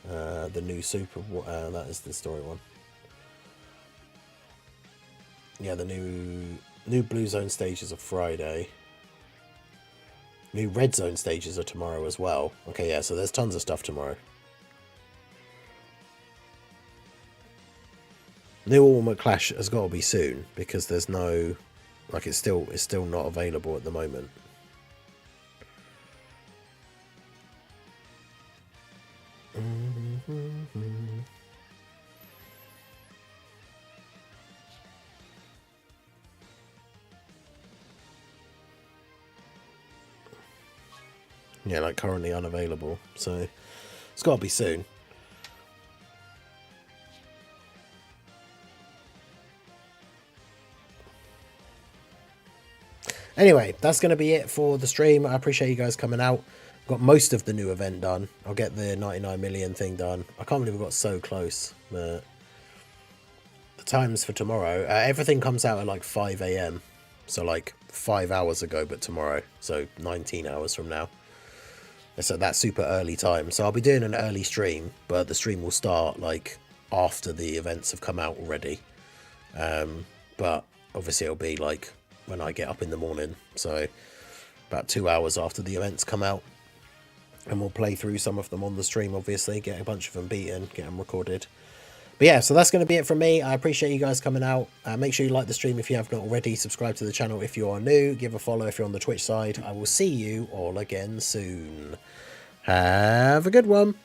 the new Super, that is the story one. Yeah, the new Blue Zone stages are Friday. New Red Zone stages are tomorrow as well. Okay, yeah, so there's tons of stuff tomorrow. New Ultimate Clash has got to be soon because there's no, like, it's still not available at the moment. Yeah, like currently unavailable, so it's got to be soon. Anyway, that's going to be it for the stream. I appreciate you guys coming out. Got most of the new event done. I'll get the 99 million thing done. I can't believe we got so close. But the times for tomorrow, everything comes out at like 5 AM. So like 5 hours ago, but tomorrow. So 19 hours from now. So that's super early time. So I'll be doing an early stream, but the stream will start like after the events have come out already. But obviously it'll be like when I get up in the morning, so about 2 hours after the events come out, and we'll play through some of them on the stream, obviously, get a bunch of them beaten, get them recorded. But yeah, so that's going to be it from me. I appreciate you guys coming out. Make sure you like the stream if you have not already, subscribe to the channel if you are new, give a follow if you're on the Twitch side. I will see you all again soon. Have a good one.